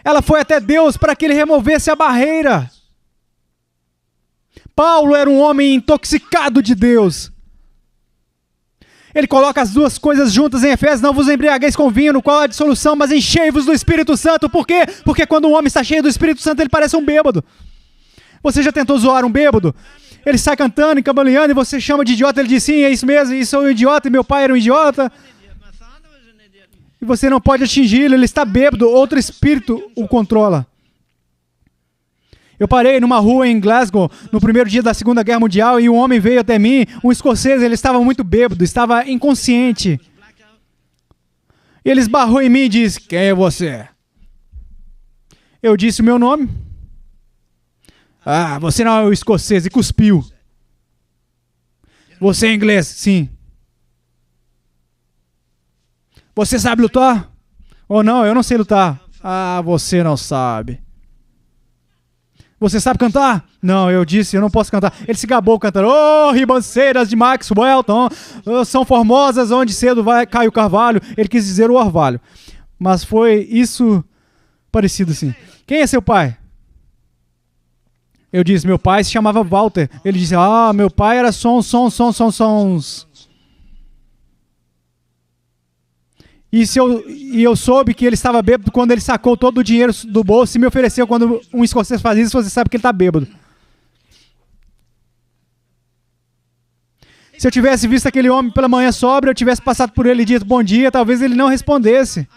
Ela foi até Deus para que ele removesse a barreira. Paulo era um homem intoxicado de Deus. Ele coloca as duas coisas juntas em Efésios: não vos embriagueis com vinho, no qual há dissolução, mas enchei-vos do Espírito Santo. Por quê? Porque quando um homem está cheio do Espírito Santo, ele parece um bêbado. Você já tentou zoar um bêbado? Ele sai cantando e cambaleando e você chama de idiota. Ele diz: sim, é isso mesmo, e sou um idiota, e meu pai era um idiota. E você não pode atingi-lo, ele está bêbado, outro espírito o controla. Eu parei numa rua em Glasgow, no primeiro dia da Segunda Guerra Mundial, e um homem veio até mim, um escocês. Ele estava muito bêbado, estava inconsciente. E ele esbarrou em mim e disse: quem é você? Eu disse o meu nome. Ah, você não é o escocês, e cuspiu. Você é inglês? Sim. Você sabe lutar? Ou não, eu não sei lutar. Ah, você não sabe. Você sabe cantar? Não, eu disse, eu não posso cantar. Ele se gabou cantando: oh, ribanceiras de Max Welton, são formosas onde cedo vai Caio Carvalho. Ele quis dizer o orvalho. Mas foi isso parecido assim. Quem é seu pai? Eu disse: meu pai se chamava Walter. Ele disse: ah, meu pai era sons. E eu soube que ele estava bêbado quando ele sacou todo o dinheiro do bolso e me ofereceu. Quando um escocês faz isso, você sabe que ele está bêbado. Se eu tivesse visto aquele homem pela manhã sóbrio, eu tivesse passado por ele e dito bom dia, talvez ele não respondesse.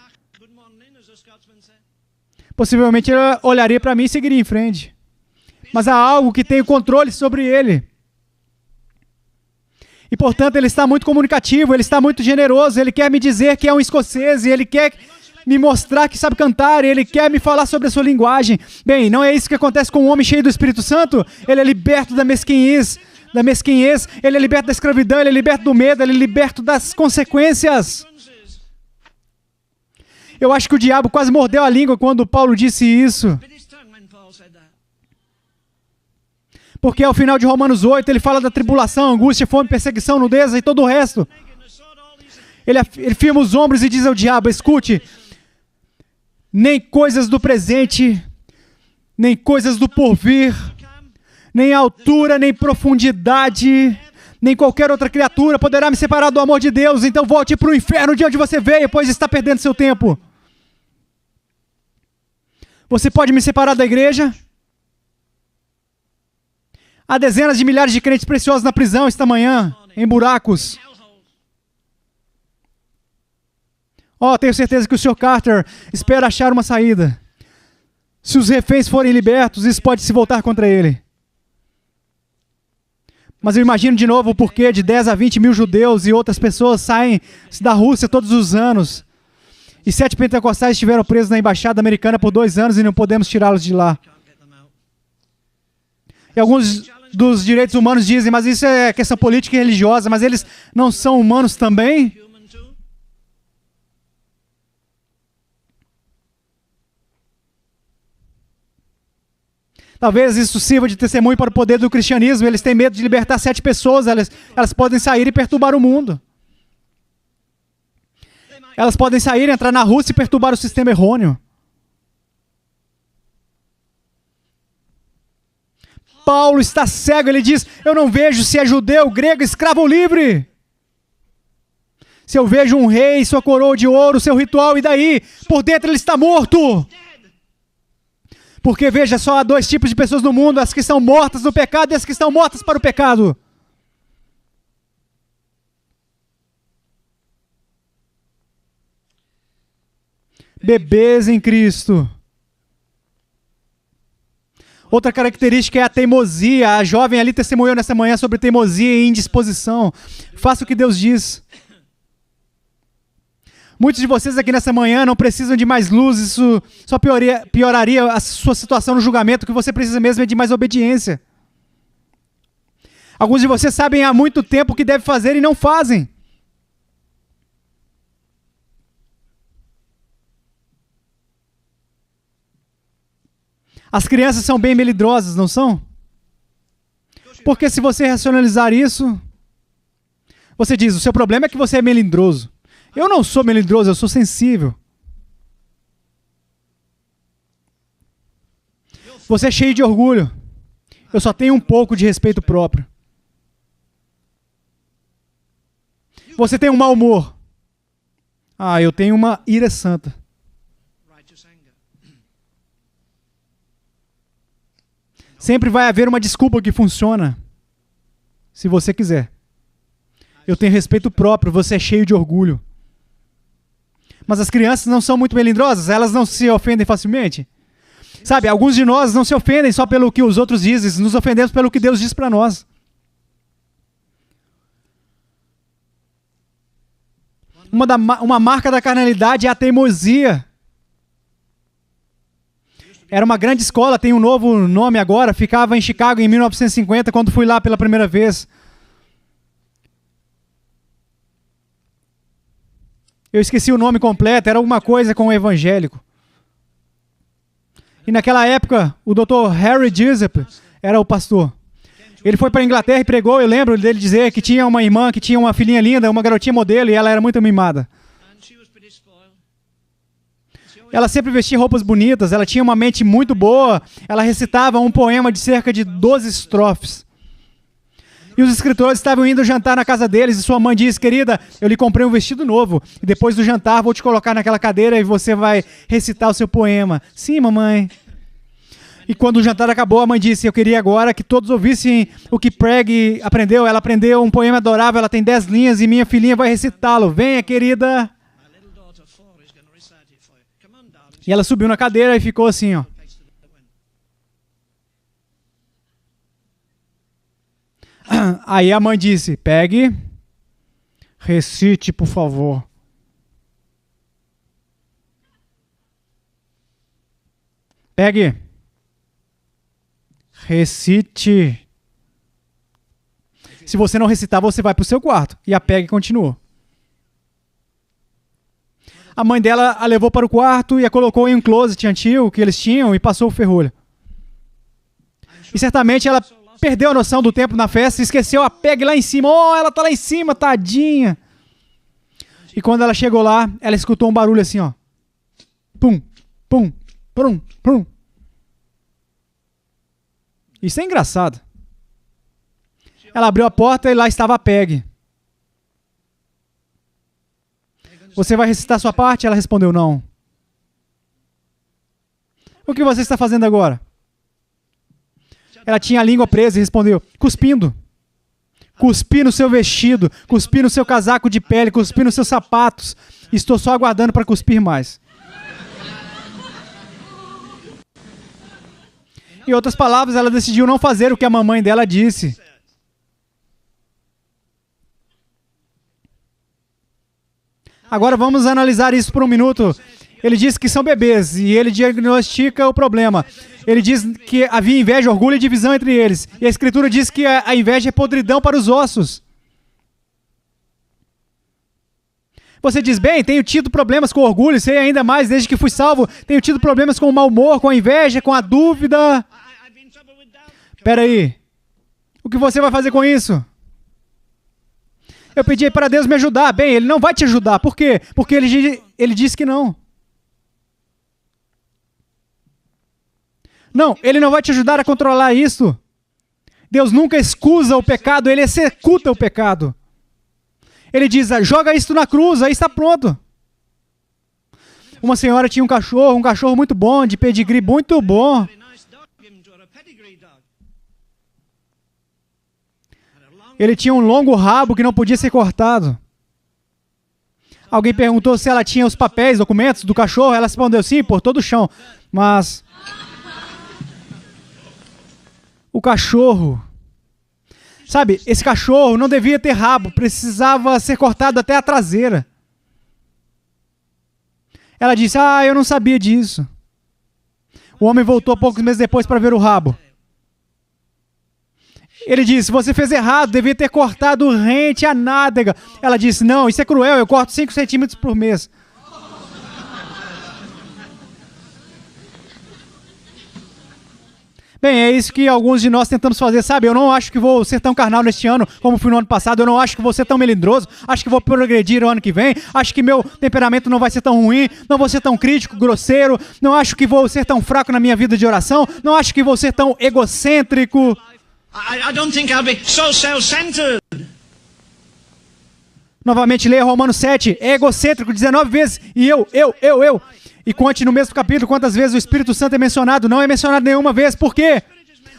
Possivelmente ele olharia para mim e seguiria em frente. Mas há algo que tem o controle sobre ele. E, portanto, ele está muito comunicativo, ele está muito generoso, ele quer me dizer que é um escocês, e ele quer me mostrar que sabe cantar, e ele quer me falar sobre a sua linguagem. Bem, não é isso que acontece com um homem cheio do Espírito Santo? Ele é liberto da mesquinhez, ele é liberto da escravidão, ele é liberto do medo, ele é liberto das consequências. Eu acho que o diabo quase mordeu a língua quando Paulo disse isso. Porque ao final de Romanos 8, ele fala da tribulação, angústia, fome, perseguição, nudez e todo o resto. Ele firma os ombros e diz ao diabo: escute, nem coisas do presente, nem coisas do porvir, nem altura, nem profundidade, nem qualquer outra criatura poderá me separar do amor de Deus. Então volte para o inferno de onde você veio, pois está perdendo seu tempo. Você pode me separar da igreja? Há dezenas de milhares de crentes preciosos na prisão esta manhã, em buracos. Tenho certeza que o Sr. Carter espera achar uma saída. Se os reféns forem libertos, isso pode se voltar contra ele. Mas eu imagino de novo o porquê de 10 a 20 mil judeus e outras pessoas saem da Rússia todos os anos. E 7 pentecostais estiveram presos na embaixada americana por 2 anos e não podemos tirá-los de lá. E alguns dos direitos humanos dizem: mas isso é questão política e religiosa, mas eles não são humanos também? Talvez isso sirva de testemunho para o poder do cristianismo. Eles têm medo de libertar 7 pessoas, elas podem sair e perturbar o mundo. Elas podem sair, entrar na Rússia e perturbar o sistema errôneo. Paulo está cego, ele diz: eu não vejo se é judeu, grego, escravo ou livre. Se eu vejo um rei, sua coroa de ouro, seu ritual, e daí? Por dentro ele está morto. Porque veja só, há 2 tipos de pessoas no mundo: as que estão mortas no pecado e as que estão mortas para o pecado. Bebês em Cristo. Outra característica é a teimosia. A jovem ali testemunhou nessa manhã sobre teimosia e indisposição. Faça o que Deus diz. Muitos de vocês aqui nessa manhã não precisam de mais luz. Isso só pioraria a sua situação no julgamento. O que você precisa mesmo é de mais obediência. Alguns de vocês sabem há muito tempo o que deve fazer e não fazem. As crianças são bem melindrosas, não são? Porque se você racionalizar isso, você diz: o seu problema é que você é melindroso. Eu não sou melindroso, eu sou sensível. Você é cheio de orgulho. Eu só tenho um pouco de respeito próprio. Você tem um mau humor. Eu tenho uma ira santa. Sempre vai haver uma desculpa que funciona. Se você quiser. Eu tenho respeito próprio, você é cheio de orgulho. Mas as crianças não são muito melindrosas, elas não se ofendem facilmente. Sabe, alguns de nós não se ofendem só pelo que os outros dizem, nos ofendemos pelo que Deus diz para nós. Uma marca da carnalidade é a teimosia. Era uma grande escola, tem um novo nome agora, ficava em Chicago em 1950, quando fui lá pela primeira vez. Eu esqueci o nome completo, era alguma coisa com o evangélico. E naquela época, o Dr. Harry Jessup era o pastor. Ele foi para a Inglaterra e pregou, eu lembro dele dizer que tinha uma irmã, que tinha uma filhinha linda, uma garotinha modelo, e ela era muito mimada. Ela sempre vestia roupas bonitas, ela tinha uma mente muito boa, ela recitava um poema de cerca de 12 estrofes. E os escritores estavam indo jantar na casa deles e sua mãe disse, querida, eu lhe comprei um vestido novo e depois do jantar vou te colocar naquela cadeira e você vai recitar o seu poema. Sim, mamãe. E quando o jantar acabou, a mãe disse, eu queria agora que todos ouvissem o que Preg aprendeu. Ela aprendeu um poema adorável, ela tem 10 linhas e minha filhinha vai recitá-lo. Venha, querida. E ela subiu na cadeira e ficou assim, ó. Aí a mãe disse, pegue, recite, por favor. Pegue, recite. Se você não recitar, você vai para o seu quarto. E a Peg continuou. A mãe dela a levou para o quarto e a colocou em um closet antigo que eles tinham e passou o ferrolho. E certamente ela perdeu a noção do tempo na festa e esqueceu a Peg lá em cima. Oh, ela tá lá em cima, tadinha. E quando ela chegou lá, ela escutou um barulho assim, ó. Pum, pum, pum, pum. Isso é engraçado. Ela abriu a porta e lá estava a Peg. Você vai recitar sua parte? Ela respondeu não. O que você está fazendo agora? Ela tinha a língua presa e respondeu, cuspindo. Cuspi no seu vestido, cuspi no seu casaco de pele, cuspi nos seus sapatos. Estou só aguardando para cuspir mais. Em outras palavras, ela decidiu não fazer o que a mamãe dela disse. Agora vamos analisar isso por um minuto. Ele diz que são bebês e ele diagnostica o problema. Ele diz que havia inveja, orgulho e divisão entre eles. E a Escritura diz que a inveja é podridão para os ossos. Você diz, bem, tenho tido problemas com orgulho, sei ainda mais desde que fui salvo. Tenho tido problemas com o mau humor, com a inveja, com a dúvida. Espera aí. O que você vai fazer com isso? Eu pedi para Deus me ajudar. Bem, Ele não vai te ajudar. Por quê? Porque Ele disse que não. Não, Ele não vai te ajudar a controlar isso. Deus nunca excusa o pecado, Ele executa o pecado. Ele diz, joga isso na cruz, aí está pronto. Uma senhora tinha um cachorro muito bom, de pedigree muito bom. Ele tinha um longo rabo que não podia ser cortado. Alguém perguntou se ela tinha os papéis, documentos do cachorro. Ela respondeu sim, por todo o chão. Mas o cachorro, sabe, esse cachorro não devia ter rabo, precisava ser cortado até a traseira. Ela disse, eu não sabia disso. O homem voltou poucos meses depois para ver o rabo. Ele disse, você fez errado, devia ter cortado rente a nádega. Ela disse, não, isso é cruel, eu corto 5 centímetros por mês. Bem, é isso que alguns de nós tentamos fazer, sabe? Eu não acho que vou ser tão carnal neste ano como fui no ano passado. Eu não acho que vou ser tão melindroso. Acho que vou progredir o ano que vem. Acho que meu temperamento não vai ser tão ruim. Não vou ser tão crítico, grosseiro. Não acho que vou ser tão fraco na minha vida de oração. Não acho que vou ser tão egocêntrico. I don't think I'll be so self-centered. Novamente, leia Romanos 7. É egocêntrico 19 vezes. E eu. E conte no mesmo capítulo quantas vezes o Espírito Santo é mencionado. Não é mencionado nenhuma vez. Por quê?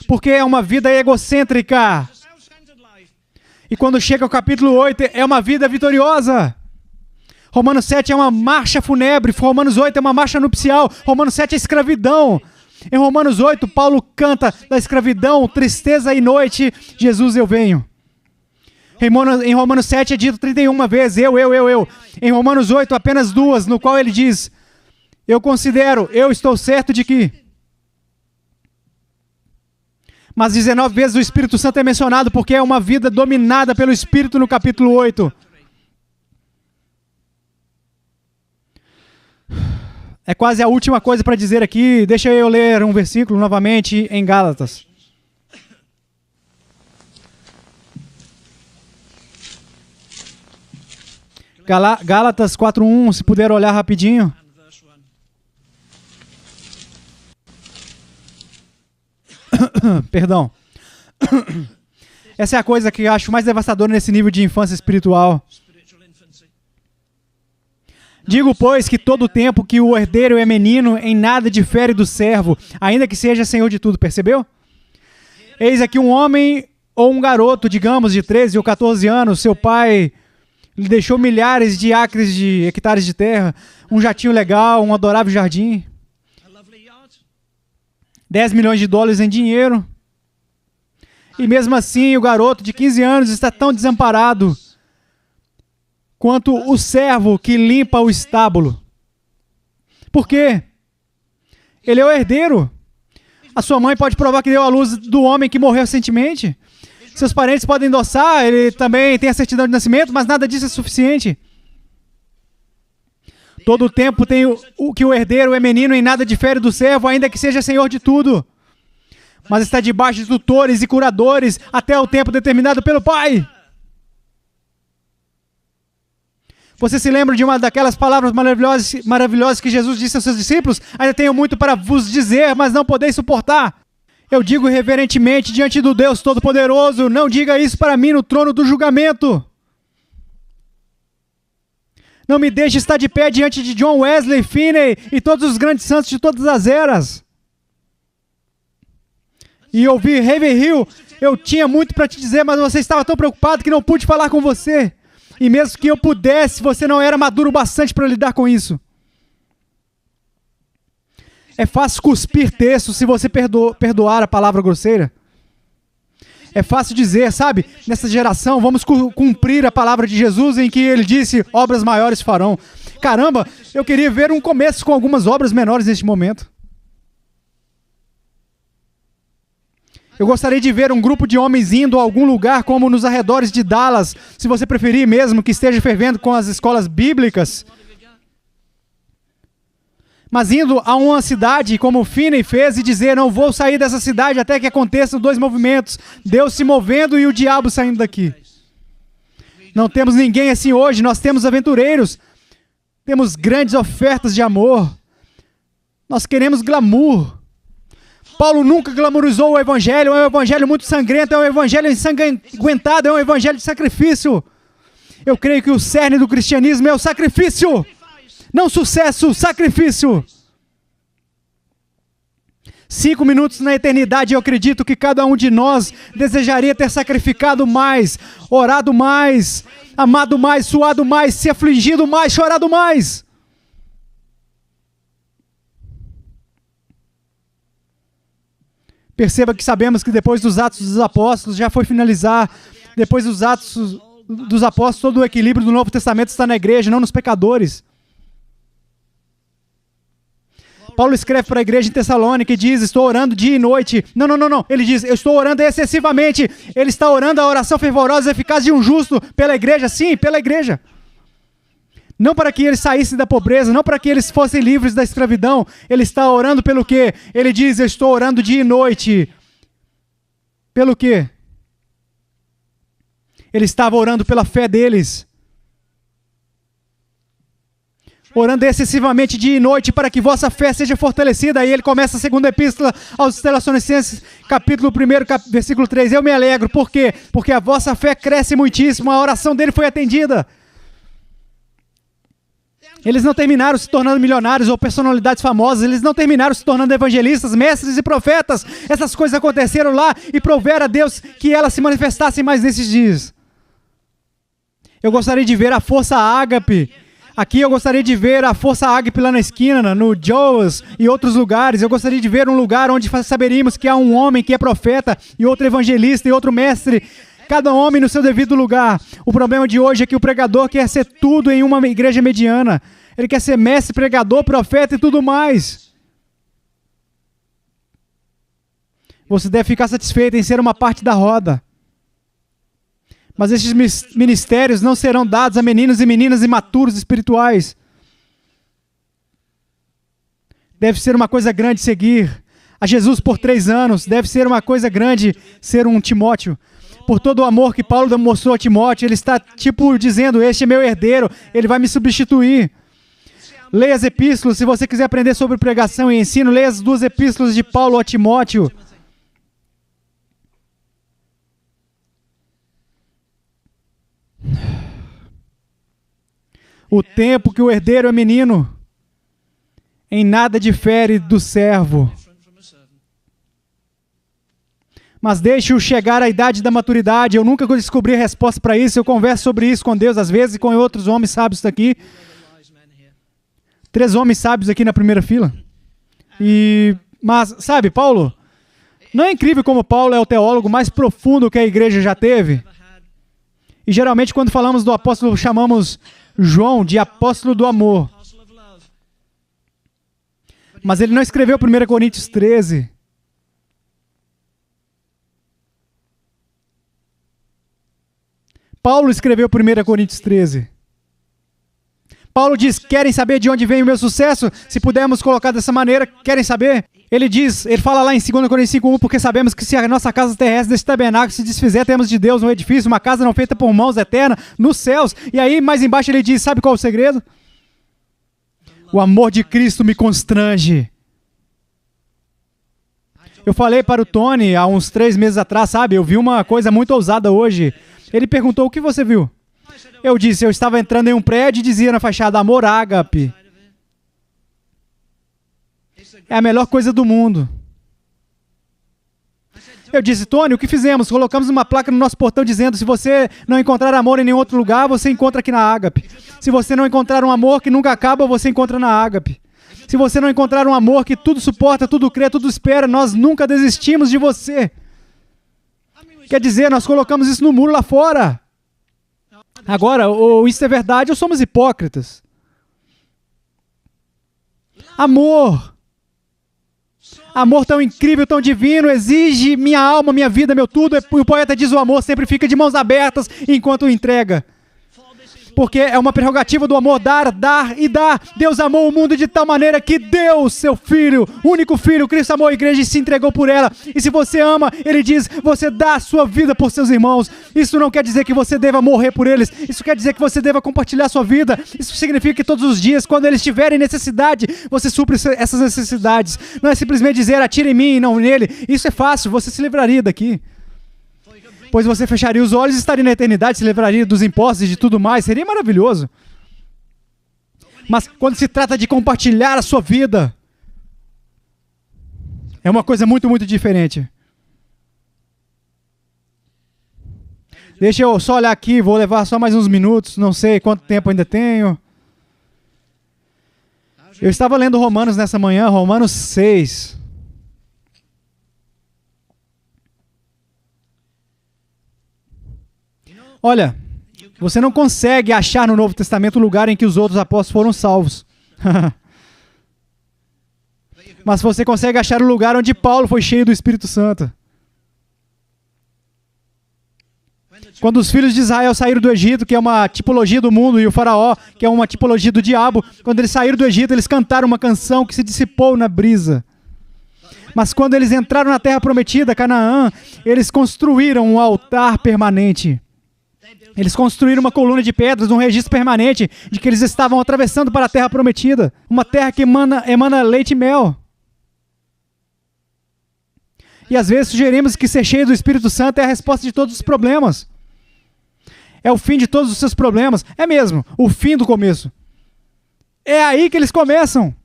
Porque é uma vida egocêntrica. E quando chega ao capítulo 8, é uma vida vitoriosa. Romanos 7 é uma marcha fúnebre. Romanos 8 é uma marcha nupcial. Romanos 7 é escravidão. Em Romanos 8, Paulo canta da escravidão, tristeza e noite. Jesus, eu venho. Em Romanos 7 é dito 31 vezes. Eu. Em Romanos 8, apenas 2, no qual ele diz... eu estou certo de que... Mas 19 vezes o Espírito Santo é mencionado porque é uma vida dominada pelo Espírito no capítulo 8. É quase a última coisa para dizer aqui. Deixa eu ler um versículo novamente em Gálatas. Gálatas 4:1, se puder olhar rapidinho. Perdão. Essa é a coisa que eu acho mais devastadora nesse nível de infância espiritual. Digo, pois, que todo o tempo que o herdeiro é menino, em nada difere do servo, ainda que seja senhor de tudo. Percebeu? Eis aqui um homem ou um garoto, digamos, de 13 ou 14 anos, seu pai lhe deixou milhares de acres de hectares de terra, um jatinho legal, um adorável jardim, 10 milhões de dólares em dinheiro. E mesmo assim, o garoto de 15 anos está tão desamparado quanto o servo que limpa o estábulo. Por quê? Ele é o herdeiro. A sua mãe pode provar que deu à luz do homem que morreu recentemente. Seus parentes podem endossar, ele também tem a certidão de nascimento, mas nada disso é suficiente. Todo o tempo tem o que o herdeiro é menino, em nada difere do servo, ainda que seja senhor de tudo. Mas está debaixo de tutores e curadores até o tempo determinado pelo Pai. Você se lembra de uma daquelas palavras maravilhosas que Jesus disse aos seus discípulos? Ainda tenho muito para vos dizer, mas não podeis suportar. Eu digo reverentemente diante do Deus Todo-Poderoso, não diga isso para mim no trono do julgamento. Não me deixe estar de pé diante de John Wesley, Finney e todos os grandes santos de todas as eras. E ouvir Haverhill, eu tinha muito para te dizer, mas você estava tão preocupado que não pude falar com você. E mesmo que eu pudesse, você não era maduro bastante para lidar com isso. É fácil cuspir texto se você perdoar a palavra grosseira. É fácil dizer, sabe, nessa geração, vamos cumprir a palavra de Jesus em que ele disse, obras maiores farão. Caramba, eu queria ver um começo com algumas obras menores neste momento. Eu gostaria de ver um grupo de homens indo a algum lugar como nos arredores de Dallas, se você preferir mesmo que esteja fervendo com as escolas bíblicas. Mas indo a uma cidade como Finney fez e dizer, não vou sair dessa cidade até que aconteçam dois movimentos, Deus se movendo e o diabo saindo daqui. Não temos ninguém assim hoje, nós temos aventureiros, temos grandes ofertas de amor, nós queremos glamour. Paulo nunca glamorizou o evangelho, é um evangelho muito sangrento, é um evangelho ensanguentado, é um evangelho de sacrifício. Eu creio que o cerne do cristianismo é o sacrifício. Não sucesso, sacrifício. 5 minutos na eternidade, eu acredito que cada um de nós desejaria ter sacrificado mais, orado mais, amado mais, suado mais, se afligido mais, chorado mais. Perceba que sabemos que depois dos Atos dos Apóstolos já foi finalizar, depois dos Atos dos Apóstolos, todo o equilíbrio do Novo Testamento está na igreja, não nos pecadores. Paulo escreve para a igreja em Tessalônica e diz, estou orando dia e noite. Não. Ele diz, eu estou orando excessivamente. Ele está orando a oração fervorosa e eficaz de um justo pela igreja. Sim, pela igreja. Não para que eles saíssem da pobreza, não para que eles fossem livres da escravidão. Ele está orando pelo quê? Ele diz, eu estou orando dia e noite. Pelo quê? Ele estava orando pela fé deles. Orando excessivamente dia e noite para que vossa fé seja fortalecida. Aí ele começa a segunda epístola aos Tessalonicenses, capítulo 1, versículo 3. Eu me alegro. Por quê? Porque a vossa fé cresce muitíssimo. A oração dele foi atendida. Eles não terminaram se tornando milionários ou personalidades famosas. Eles não terminaram se tornando evangelistas, mestres e profetas. Essas coisas aconteceram lá e proveram a Deus que elas se manifestassem mais nesses dias. Eu gostaria de ver a força ágape. Aqui eu gostaria de ver a força ágape lá na esquina, no Joas e outros lugares. Eu gostaria de ver um lugar onde saberíamos que há um homem que é profeta e outro evangelista e outro mestre. Cada homem no seu devido lugar. O problema de hoje é que o pregador quer ser tudo em uma igreja mediana. Ele quer ser mestre, pregador, profeta e tudo mais. Você deve ficar satisfeito em ser uma parte da roda. Mas esses ministérios não serão dados a meninos e meninas imaturos espirituais. Deve ser uma coisa grande seguir a Jesus por 3 anos. Deve ser uma coisa grande ser um Timóteo. Por todo o amor que Paulo demonstrou a Timóteo, ele está dizendo, este é meu herdeiro, ele vai me substituir. Leia as epístolas, se você quiser aprender sobre pregação e ensino, leia as 2 epístolas de Paulo a Timóteo. O tempo que o herdeiro é menino, em nada difere do servo. Mas deixe-o chegar à idade da maturidade. Eu nunca descobri a resposta para isso. Eu converso sobre isso com Deus às vezes e com outros homens sábios aqui. 3 homens sábios aqui na primeira fila. Mas, sabe, Paulo, não é incrível como Paulo é o teólogo mais profundo que a igreja já teve? E geralmente quando falamos do apóstolo, chamamos João de apóstolo do amor. Mas ele não escreveu 1 Coríntios 13. Paulo escreveu 1 Coríntios 13. Paulo diz, querem saber de onde vem o meu sucesso? Se pudermos colocar dessa maneira, querem saber? Ele fala lá em 2 Coríntios 5:1, porque sabemos que se a nossa casa terrestre deste tabernáculo se desfizer, temos de Deus um edifício, uma casa não feita por mãos eterna, nos céus. E aí, mais embaixo ele diz, sabe qual é o segredo? O amor de Cristo me constrange. Eu falei para o Tony, há uns 3 meses atrás, sabe? Eu vi uma coisa muito ousada hoje. Ele perguntou, o que você viu? Eu disse, eu estava entrando em um prédio e dizia na fachada, amor ágape. É a melhor coisa do mundo. Eu disse, Tony, o que fizemos? Colocamos uma placa no nosso portão dizendo, se você não encontrar amor em nenhum outro lugar, você encontra aqui na ágape. Se você não encontrar um amor que nunca acaba, você encontra na ágape. Se você não encontrar um amor que tudo suporta, tudo crê, tudo espera, nós nunca desistimos de você. Quer dizer, nós colocamos isso no muro lá fora. Agora, ou isso é verdade ou somos hipócritas. Amor. Amor tão incrível, tão divino, exige minha alma, minha vida, meu tudo. O poeta diz, o amor sempre fica de mãos abertas enquanto o entrega. Porque é uma prerrogativa do amor dar e dar. Deus amou o mundo de tal maneira que deu seu Filho, único Filho. Cristo amou a igreja e se entregou por ela. E se você ama, ele diz, você dá a sua vida por seus irmãos. Isso não quer dizer que você deva morrer por eles. Isso quer dizer que você deva compartilhar a sua vida. Isso significa que todos os dias, quando eles tiverem necessidade, você supre essas necessidades. Não é simplesmente dizer, atire em mim e não nele. Isso é fácil, você se livraria daqui. Pois você fecharia os olhos e estaria na eternidade, se livraria dos impostos e de tudo mais. Seria maravilhoso. Mas quando se trata de compartilhar a sua vida, é uma coisa muito, muito diferente. Deixa eu só olhar aqui, vou levar só mais uns minutos, não sei quanto tempo ainda tenho. Eu estava lendo Romanos nessa manhã, Romanos 6. Olha, você não consegue achar no Novo Testamento o lugar em que os outros apóstolos foram salvos. Mas você consegue achar o lugar onde Paulo foi cheio do Espírito Santo. Quando os filhos de Israel saíram do Egito, que é uma tipologia do mundo, e o faraó, que é uma tipologia do diabo, quando eles saíram do Egito, eles cantaram uma canção que se dissipou na brisa. Mas quando eles entraram na terra prometida, Canaã, eles construíram um altar permanente. Eles construíram uma coluna de pedras, um registro permanente de que eles estavam atravessando para a terra prometida. Uma terra que emana leite e mel. E às vezes sugerimos que ser cheio do Espírito Santo é a resposta de todos os problemas. É o fim de todos os seus problemas. É mesmo, o fim do começo. É aí que eles começam.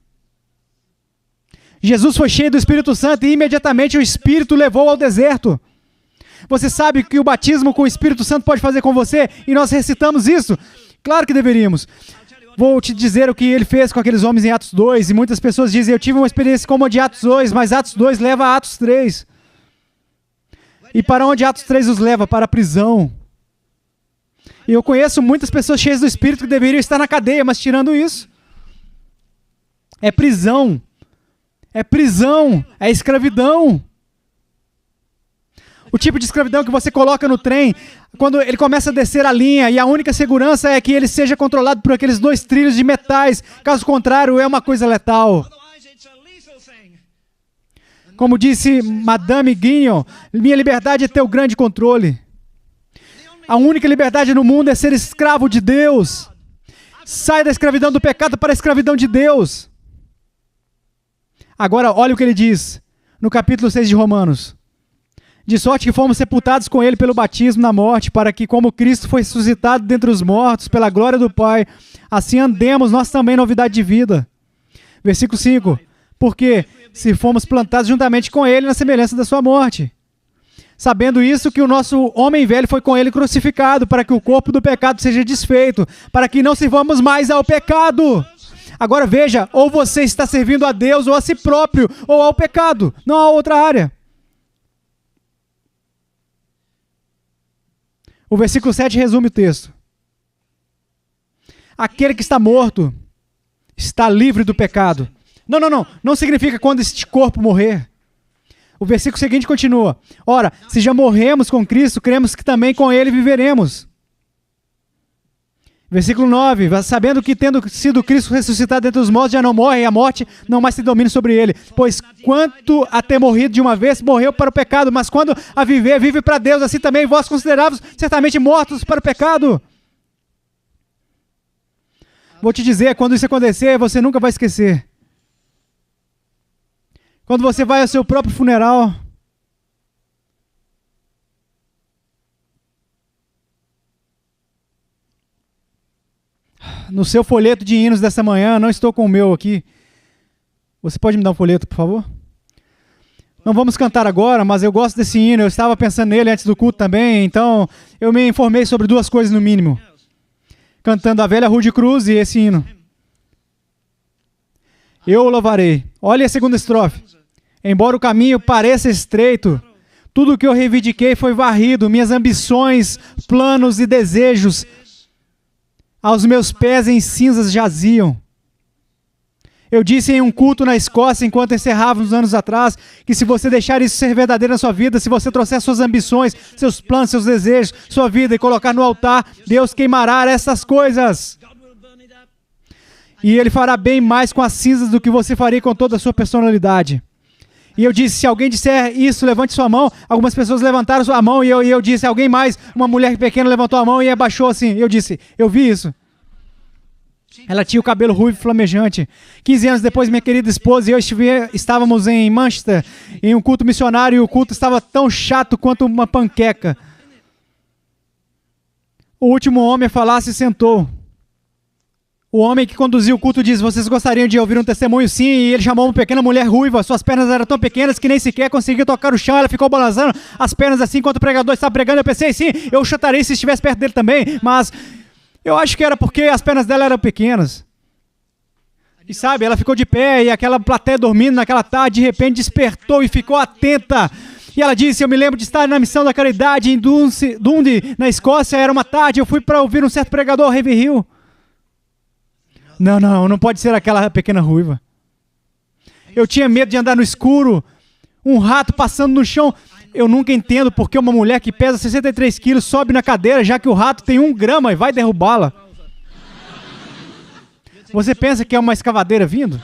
Jesus foi cheio do Espírito Santo e imediatamente o Espírito levou ao deserto. Você sabe o que o batismo com o Espírito Santo pode fazer com você? E nós recitamos isso? Claro que deveríamos. Vou te dizer o que ele fez com aqueles homens em Atos 2. E muitas pessoas dizem, eu tive uma experiência como a de Atos 2, mas Atos 2 leva a Atos 3. E para onde Atos 3 os leva? Para a prisão. E eu conheço muitas pessoas cheias do Espírito que deveriam estar na cadeia, mas tirando isso. É prisão. É prisão. É escravidão. O tipo de escravidão que você coloca no trem, quando ele começa a descer a linha, e a única segurança é que ele seja controlado por aqueles 2 trilhos de metais. Caso contrário, é uma coisa letal. Como disse Madame Guignon, minha liberdade é ter o grande controle. A única liberdade no mundo é ser escravo de Deus. Sai da escravidão do pecado para a escravidão de Deus. Agora, olha o que ele diz no capítulo 6 de Romanos. De sorte que fomos sepultados com ele pelo batismo na morte, para que, como Cristo foi ressuscitado dentre os mortos, pela glória do Pai, assim andemos nós também em novidade de vida. Versículo 5. Porque, se fomos plantados juntamente com ele na semelhança da sua morte. Sabendo isso, que o nosso homem velho foi com ele crucificado, para que o corpo do pecado seja desfeito, para que não sirvamos mais ao pecado. Agora veja, ou você está servindo a Deus, ou a si próprio, ou ao pecado, não há outra área. O versículo 7 resume o texto. Aquele que está morto está livre do pecado. Não significa quando este corpo morrer. O versículo seguinte continua. Ora, se já morremos com Cristo, cremos que também com ele viveremos. Versículo 9. Sabendo que tendo sido Cristo ressuscitado dentre os mortos, já não morre, e a morte não mais se domina sobre ele. Pois quanto a ter morrido de uma vez, morreu para o pecado, mas quando a viver, vive para Deus. Assim também vós consideráveis certamente mortos para o pecado. Vou te dizer, quando isso acontecer, você nunca vai esquecer. Quando você vai ao seu próprio funeral, no seu folheto de hinos dessa manhã, não estou com o meu aqui. Você pode me dar um folheto, por favor? Não vamos cantar agora, mas eu gosto desse hino. Eu estava pensando nele antes do culto também, então eu me informei sobre 2 coisas no mínimo. Cantando a velha Rude Cruz e esse hino. Eu o louvarei. Olha a segunda estrofe. Embora o caminho pareça estreito, tudo o que eu reivindiquei foi varrido, minhas ambições, planos e desejos aos meus pés em cinzas jaziam. Eu disse em um culto na Escócia, enquanto encerrávamos anos atrás, que se você deixar isso ser verdadeiro na sua vida, se você trouxer suas ambições, seus planos, seus desejos, sua vida e colocar no altar, Deus queimará essas coisas. E Ele fará bem mais com as cinzas do que você faria com toda a sua personalidade. E eu disse, se alguém disser isso, levante sua mão. Algumas pessoas levantaram sua mão e eu disse, alguém mais? Uma mulher pequena levantou a mão e abaixou assim. Eu disse, eu vi isso. Ela tinha o cabelo ruivo flamejante. 15 anos depois, minha querida esposa e eu estávamos em Manchester, em um culto missionário, e o culto estava tão chato quanto uma panqueca. O último homem a falar se sentou. O homem que conduziu o culto disse, vocês gostariam de ouvir um testemunho? Sim, e ele chamou uma pequena mulher ruiva, suas pernas eram tão pequenas que nem sequer conseguia tocar o chão, ela ficou balançando as pernas assim enquanto o pregador estava pregando. Eu pensei, sim, eu chutaria se estivesse perto dele também, mas eu acho que era porque as pernas dela eram pequenas. E sabe, ela ficou de pé e aquela plateia dormindo naquela tarde, de repente despertou e ficou atenta. E ela disse, eu me lembro de estar na missão da caridade em Dundee, na Escócia, era uma tarde, eu fui para ouvir um certo pregador, Heavy Hill. Não pode ser aquela pequena ruiva. Eu tinha medo de andar no escuro, um rato passando no chão. Eu nunca entendo por que uma mulher que pesa 63 quilos sobe na cadeira, já que o rato tem 1 grama e vai derrubá-la. Você pensa que é uma escavadeira vindo?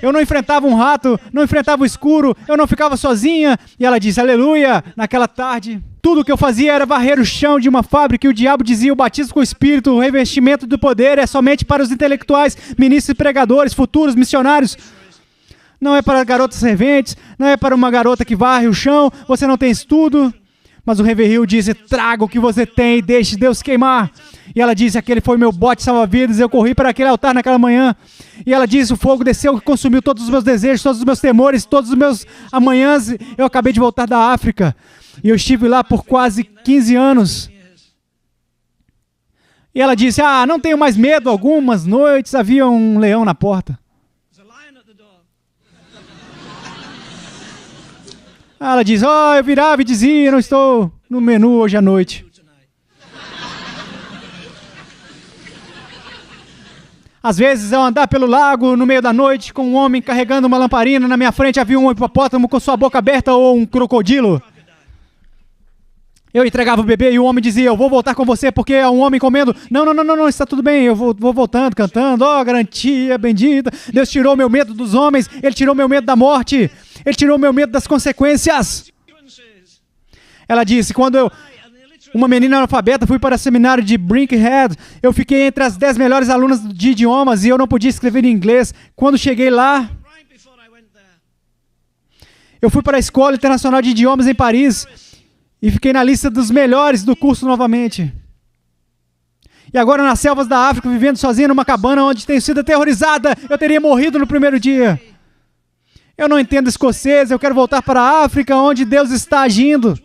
Eu não enfrentava um rato, não enfrentava o escuro, eu não ficava sozinha. E ela disse, aleluia, naquela tarde. Tudo o que eu fazia era varrer o chão de uma fábrica e o diabo dizia, o batismo com o Espírito, o revestimento do poder é somente para os intelectuais, ministros e pregadores, futuros missionários. Não é para garotas serventes, não é para uma garota que varre o chão, você não tem estudo. Mas o Reveril disse, traga o que você tem e deixe Deus queimar. E ela disse, aquele foi meu bote salva-vidas, eu corri para aquele altar naquela manhã. E ela disse, o fogo desceu e consumiu todos os meus desejos, todos os meus temores, todos os meus amanhãs. Eu acabei de voltar da África. E eu estive lá por quase 15 anos. E ela disse, não tenho mais medo. Algumas noites havia um leão na porta. Ela diz, eu virava e dizia, não estou no menu hoje à noite. Às vezes, ao andar pelo lago, no meio da noite, com um homem carregando uma lamparina, na minha frente havia um hipopótamo com sua boca aberta ou um crocodilo. Eu entregava o bebê e o homem dizia, eu vou voltar com você porque é um homem comendo. Não, está tudo bem, eu vou voltando, cantando. Garantia bendita. Deus tirou meu medo dos homens, Ele tirou meu medo da morte. Ele tirou meu medo das consequências. Ela disse, quando eu, uma menina analfabeta, fui para o seminário de Brinkhead, eu fiquei entre as 10 melhores alunas de idiomas e eu não podia escrever em inglês. Quando cheguei lá, eu fui para a Escola Internacional de Idiomas em Paris e fiquei na lista dos melhores do curso novamente. E agora nas selvas da África, vivendo sozinha numa cabana onde tenho sido aterrorizada, eu teria morrido no primeiro dia. Eu não entendo escocês, eu quero voltar para a África, onde Deus está agindo.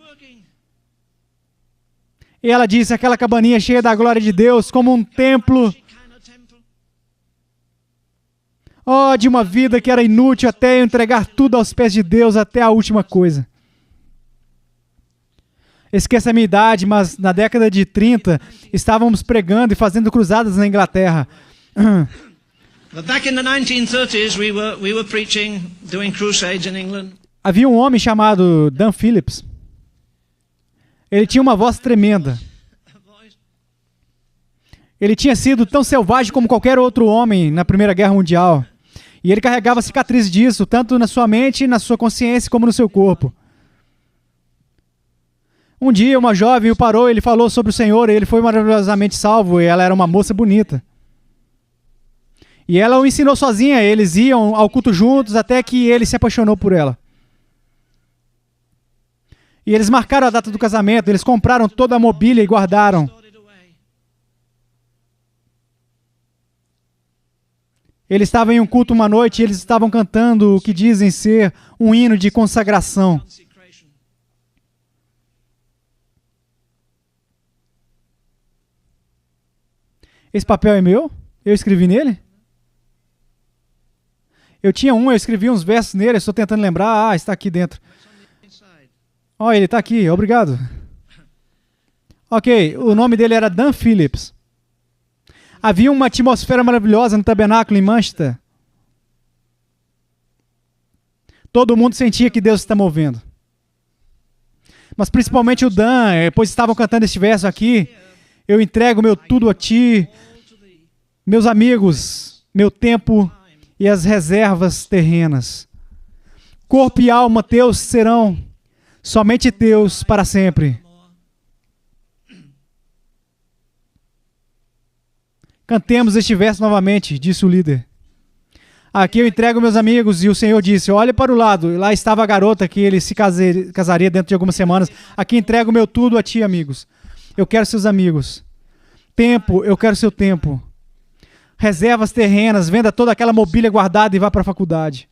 E ela disse, aquela cabaninha cheia da glória de Deus, como um templo. De uma vida que era inútil até eu entregar tudo aos pés de Deus, até a última coisa. Esqueça a minha idade, mas na década de 30, estávamos pregando e fazendo cruzadas na Inglaterra. But back in the 1930s, we were preaching, doing crusades in England. Havia um homem chamado Dan Phillips. Ele tinha uma voz tremenda. Ele tinha sido tão selvagem como qualquer outro homem na Primeira Guerra Mundial. E ele carregava cicatrizes disso, tanto na sua mente, na sua consciência, como no seu corpo. Um dia, uma jovem o parou, ele falou sobre o Senhor, e ele foi maravilhosamente salvo, e ela era uma moça bonita. E ela o ensinou sozinha, eles iam ao culto juntos até que ele se apaixonou por ela. E eles marcaram a data do casamento, eles compraram toda a mobília e guardaram. Eles estavam em um culto uma noite e eles estavam cantando o que dizem ser um hino de consagração. Esse papel é meu? Eu escrevi nele? Eu tinha eu escrevi uns versos nele, estou tentando lembrar. Está aqui dentro. Ele está aqui, obrigado. Ok, o nome dele era Dan Phillips. Havia uma atmosfera maravilhosa no tabernáculo em Manchester. Todo mundo sentia que Deus está movendo. Mas principalmente o Dan, pois estavam cantando este verso aqui. Eu entrego meu tudo a ti, meus amigos, meu tempo e as reservas terrenas. Corpo e alma teus serão, somente teus para sempre. Cantemos este verso novamente, disse o líder. Aqui eu entrego meus amigos, e o Senhor disse, olhe para o lado, e lá estava a garota que ele se casaria dentro de algumas semanas. Aqui entrego meu tudo a ti, amigos. Eu quero seus amigos. Tempo, eu quero seu tempo. Reservas terrenas, venda toda aquela mobília guardada e vá para a faculdade.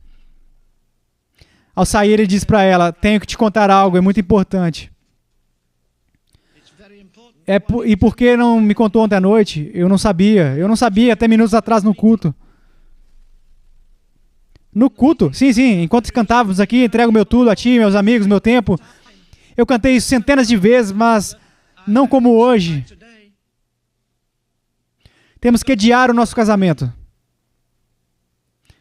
Ao sair, ele disse para ela, tenho que te contar algo, é muito importante. E por que não me contou ontem à noite? Eu não sabia até minutos atrás no culto. No culto? Sim, enquanto cantávamos aqui, entrego meu tudo a ti, meus amigos, meu tempo. Eu cantei isso centenas de vezes, mas não como hoje. Temos que adiar o nosso casamento.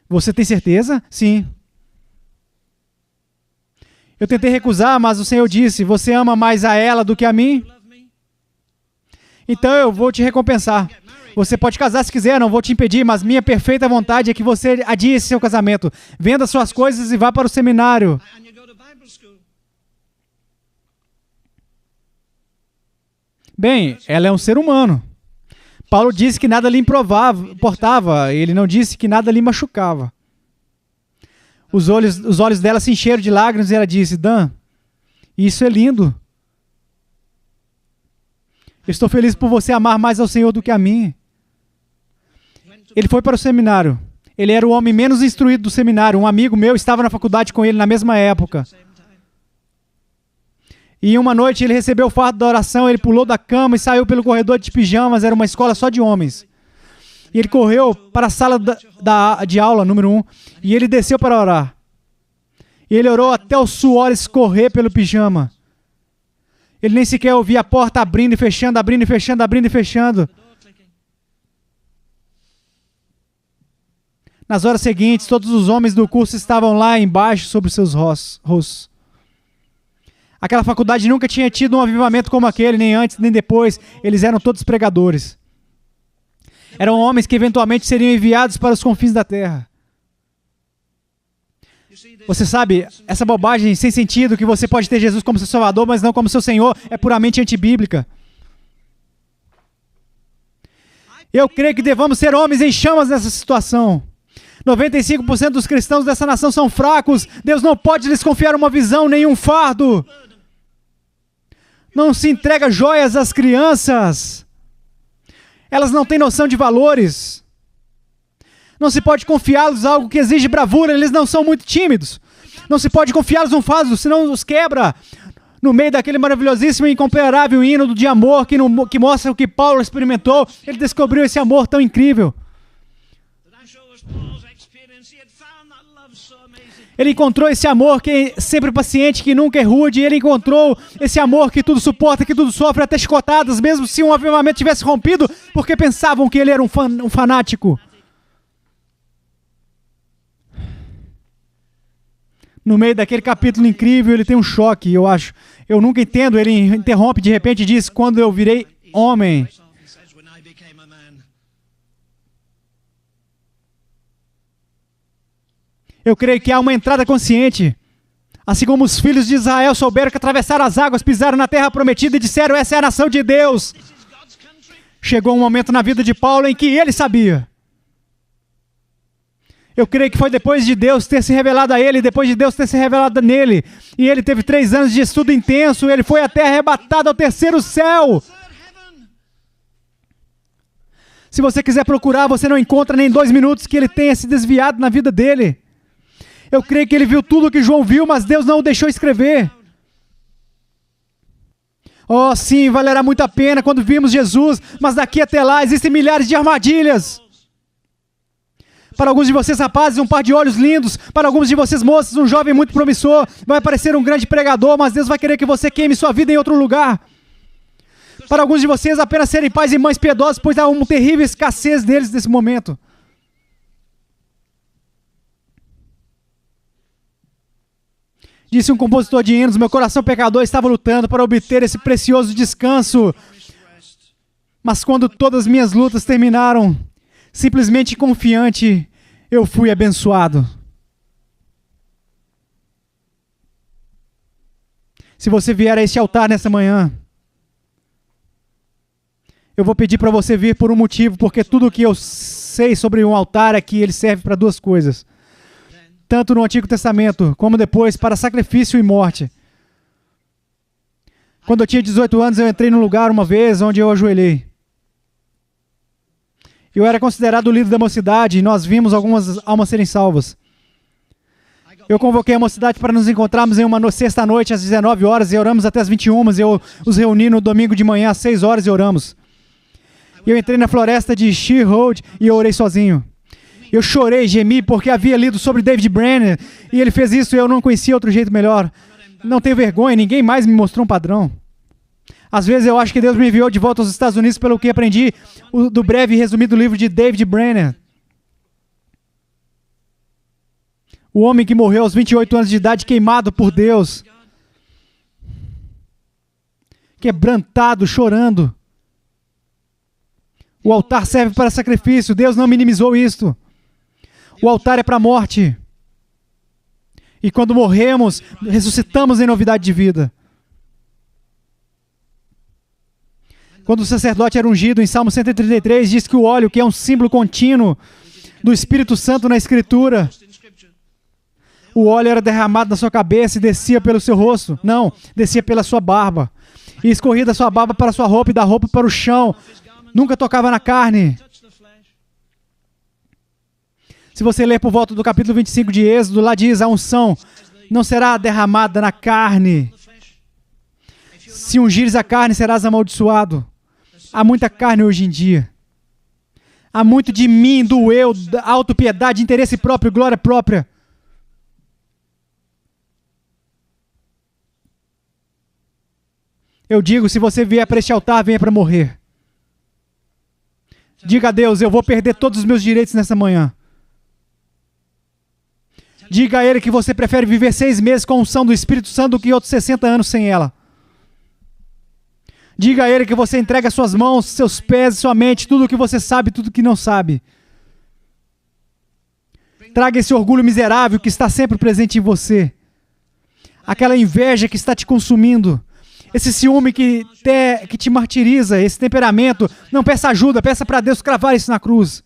Você tem certeza? Sim. Eu tentei recusar, mas o Senhor disse, você ama mais a ela do que a mim? Então eu vou te recompensar. Você pode casar se quiser, não vou te impedir, mas minha perfeita vontade é que você adie esse seu casamento. Venda suas coisas e vá para o seminário. Bem, ela é um ser humano. Paulo disse que nada lhe importava, ele não disse que nada lhe machucava. Os olhos dela se encheram de lágrimas e ela disse, Dan, isso é lindo. Eu estou feliz por você amar mais ao Senhor do que a mim. Ele foi para o seminário. Ele era o homem menos instruído do seminário. Um amigo meu estava na faculdade com ele na mesma época. E uma noite ele recebeu o fardo da oração, ele pulou da cama e saiu pelo corredor de pijamas, era uma escola só de homens. E ele correu para a sala de aula, número 1, e ele desceu para orar. E ele orou até o suor escorrer pelo pijama. Ele nem sequer ouvia a porta abrindo e fechando, abrindo e fechando, abrindo e fechando. Nas horas seguintes, todos os homens do curso estavam lá embaixo sobre os seus rostos. Aquela faculdade nunca tinha tido um avivamento como aquele, nem antes, nem depois. Eles eram todos pregadores. Eram homens que eventualmente seriam enviados para os confins da terra. Você sabe, essa bobagem sem sentido que você pode ter Jesus como seu Salvador, mas não como seu Senhor, é puramente antibíblica. Eu creio que devamos ser homens em chamas nessa situação. 95% dos cristãos dessa nação são fracos. Deus não pode lhes confiar uma visão, nem um fardo. Não se entrega joias às crianças. Elas não têm noção de valores. Não se pode confiá-los algo que exige bravura, eles não são muito tímidos. Não se pode confiá-los um fardo, senão os quebra. No meio daquele maravilhosíssimo e incomparável hino de amor que mostra o que Paulo experimentou, ele descobriu esse amor tão incrível. Ele encontrou esse amor que é sempre paciente, que nunca é rude. Ele encontrou esse amor que tudo suporta, que tudo sofre, até chicotadas, mesmo se um avivamento tivesse rompido, porque pensavam que ele era um fanático. No meio daquele capítulo incrível, ele tem um choque, eu acho. Eu nunca entendo, ele interrompe de repente e diz, quando eu virei homem. Eu creio que há uma entrada consciente. Assim como os filhos de Israel souberam que atravessaram as águas, pisaram na terra prometida e disseram, essa é a nação de Deus. Chegou um momento na vida de Paulo em que ele sabia. Eu creio que foi depois de Deus ter se revelado a ele, depois de Deus ter se revelado nele. E ele teve 3 anos de estudo intenso, ele foi até arrebatado ao 3º céu. Se você quiser procurar, você não encontra nem 2 minutos que ele tenha se desviado na vida dele. Eu creio que ele viu tudo o que João viu, mas Deus não o deixou escrever. Oh, sim, valerá muito a pena quando vimos Jesus, mas daqui até lá existem milhares de armadilhas. Para alguns de vocês, rapazes, um par de olhos lindos. Para alguns de vocês, moças, um jovem muito promissor. Vai parecer um grande pregador, mas Deus vai querer que você queime sua vida em outro lugar. Para alguns de vocês, apenas serem pais e mães piedosos, pois há uma terrível escassez deles nesse momento. Disse um compositor de hinos, meu coração pecador estava lutando para obter esse precioso descanso. Mas quando todas as minhas lutas terminaram, simplesmente confiante, eu fui abençoado. Se você vier a este altar nessa manhã, eu vou pedir para você vir por um motivo, porque tudo o que eu sei sobre um altar é que ele serve para 2 coisas. Tanto no Antigo Testamento, como depois, para sacrifício e morte. Quando eu tinha 18 anos, eu entrei num lugar uma vez onde eu ajoelhei. Eu era considerado o líder da mocidade e nós vimos algumas almas serem salvas. Eu convoquei a mocidade para nos encontrarmos em uma sexta-noite às 19 horas e oramos até às 21. Eu os reuni no domingo de manhã às 6 horas e oramos. Eu entrei na floresta de Sheer Road e eu orei sozinho. Eu chorei, gemi, porque havia lido sobre David Brenner e ele fez isso e eu não conhecia outro jeito melhor. Não tenho vergonha, ninguém mais me mostrou um padrão. Às vezes eu acho que Deus me enviou de volta aos Estados Unidos pelo que aprendi do breve e resumido livro de David Brenner. O homem que morreu aos 28 anos de idade, queimado por Deus. Quebrantado, chorando. O altar serve para sacrifício. Deus não minimizou isto. O altar é para a morte. E quando morremos, ressuscitamos em novidade de vida. Quando o sacerdote era ungido, em Salmo 133, diz que o óleo, que é um símbolo contínuo do Espírito Santo na Escritura, o óleo era derramado na sua cabeça e descia pelo seu rosto. Não, descia pela sua barba. E escorria da sua barba para a sua roupa e da roupa para o chão. Nunca tocava na carne. Se você ler por volta do capítulo 25 de Êxodo, lá diz, a unção não será derramada na carne. Se ungires a carne, serás amaldiçoado. Há muita carne hoje em dia. Há muito de mim, do eu, da autopiedade, interesse próprio, glória própria. Eu digo, se você vier para este altar, venha para morrer. Diga a Deus, eu vou perder todos os meus direitos nessa manhã. Diga a Ele que você prefere viver 6 meses com a unção do Espírito Santo do que outros 60 anos sem ela. Diga a Ele que você entrega suas mãos, seus pés, sua mente, tudo o que você sabe, tudo o que não sabe. Traga esse orgulho miserável que está sempre presente em você. Aquela inveja que está te consumindo. Esse ciúme que te martiriza, esse temperamento. Não peça ajuda, peça para Deus cravar isso na cruz.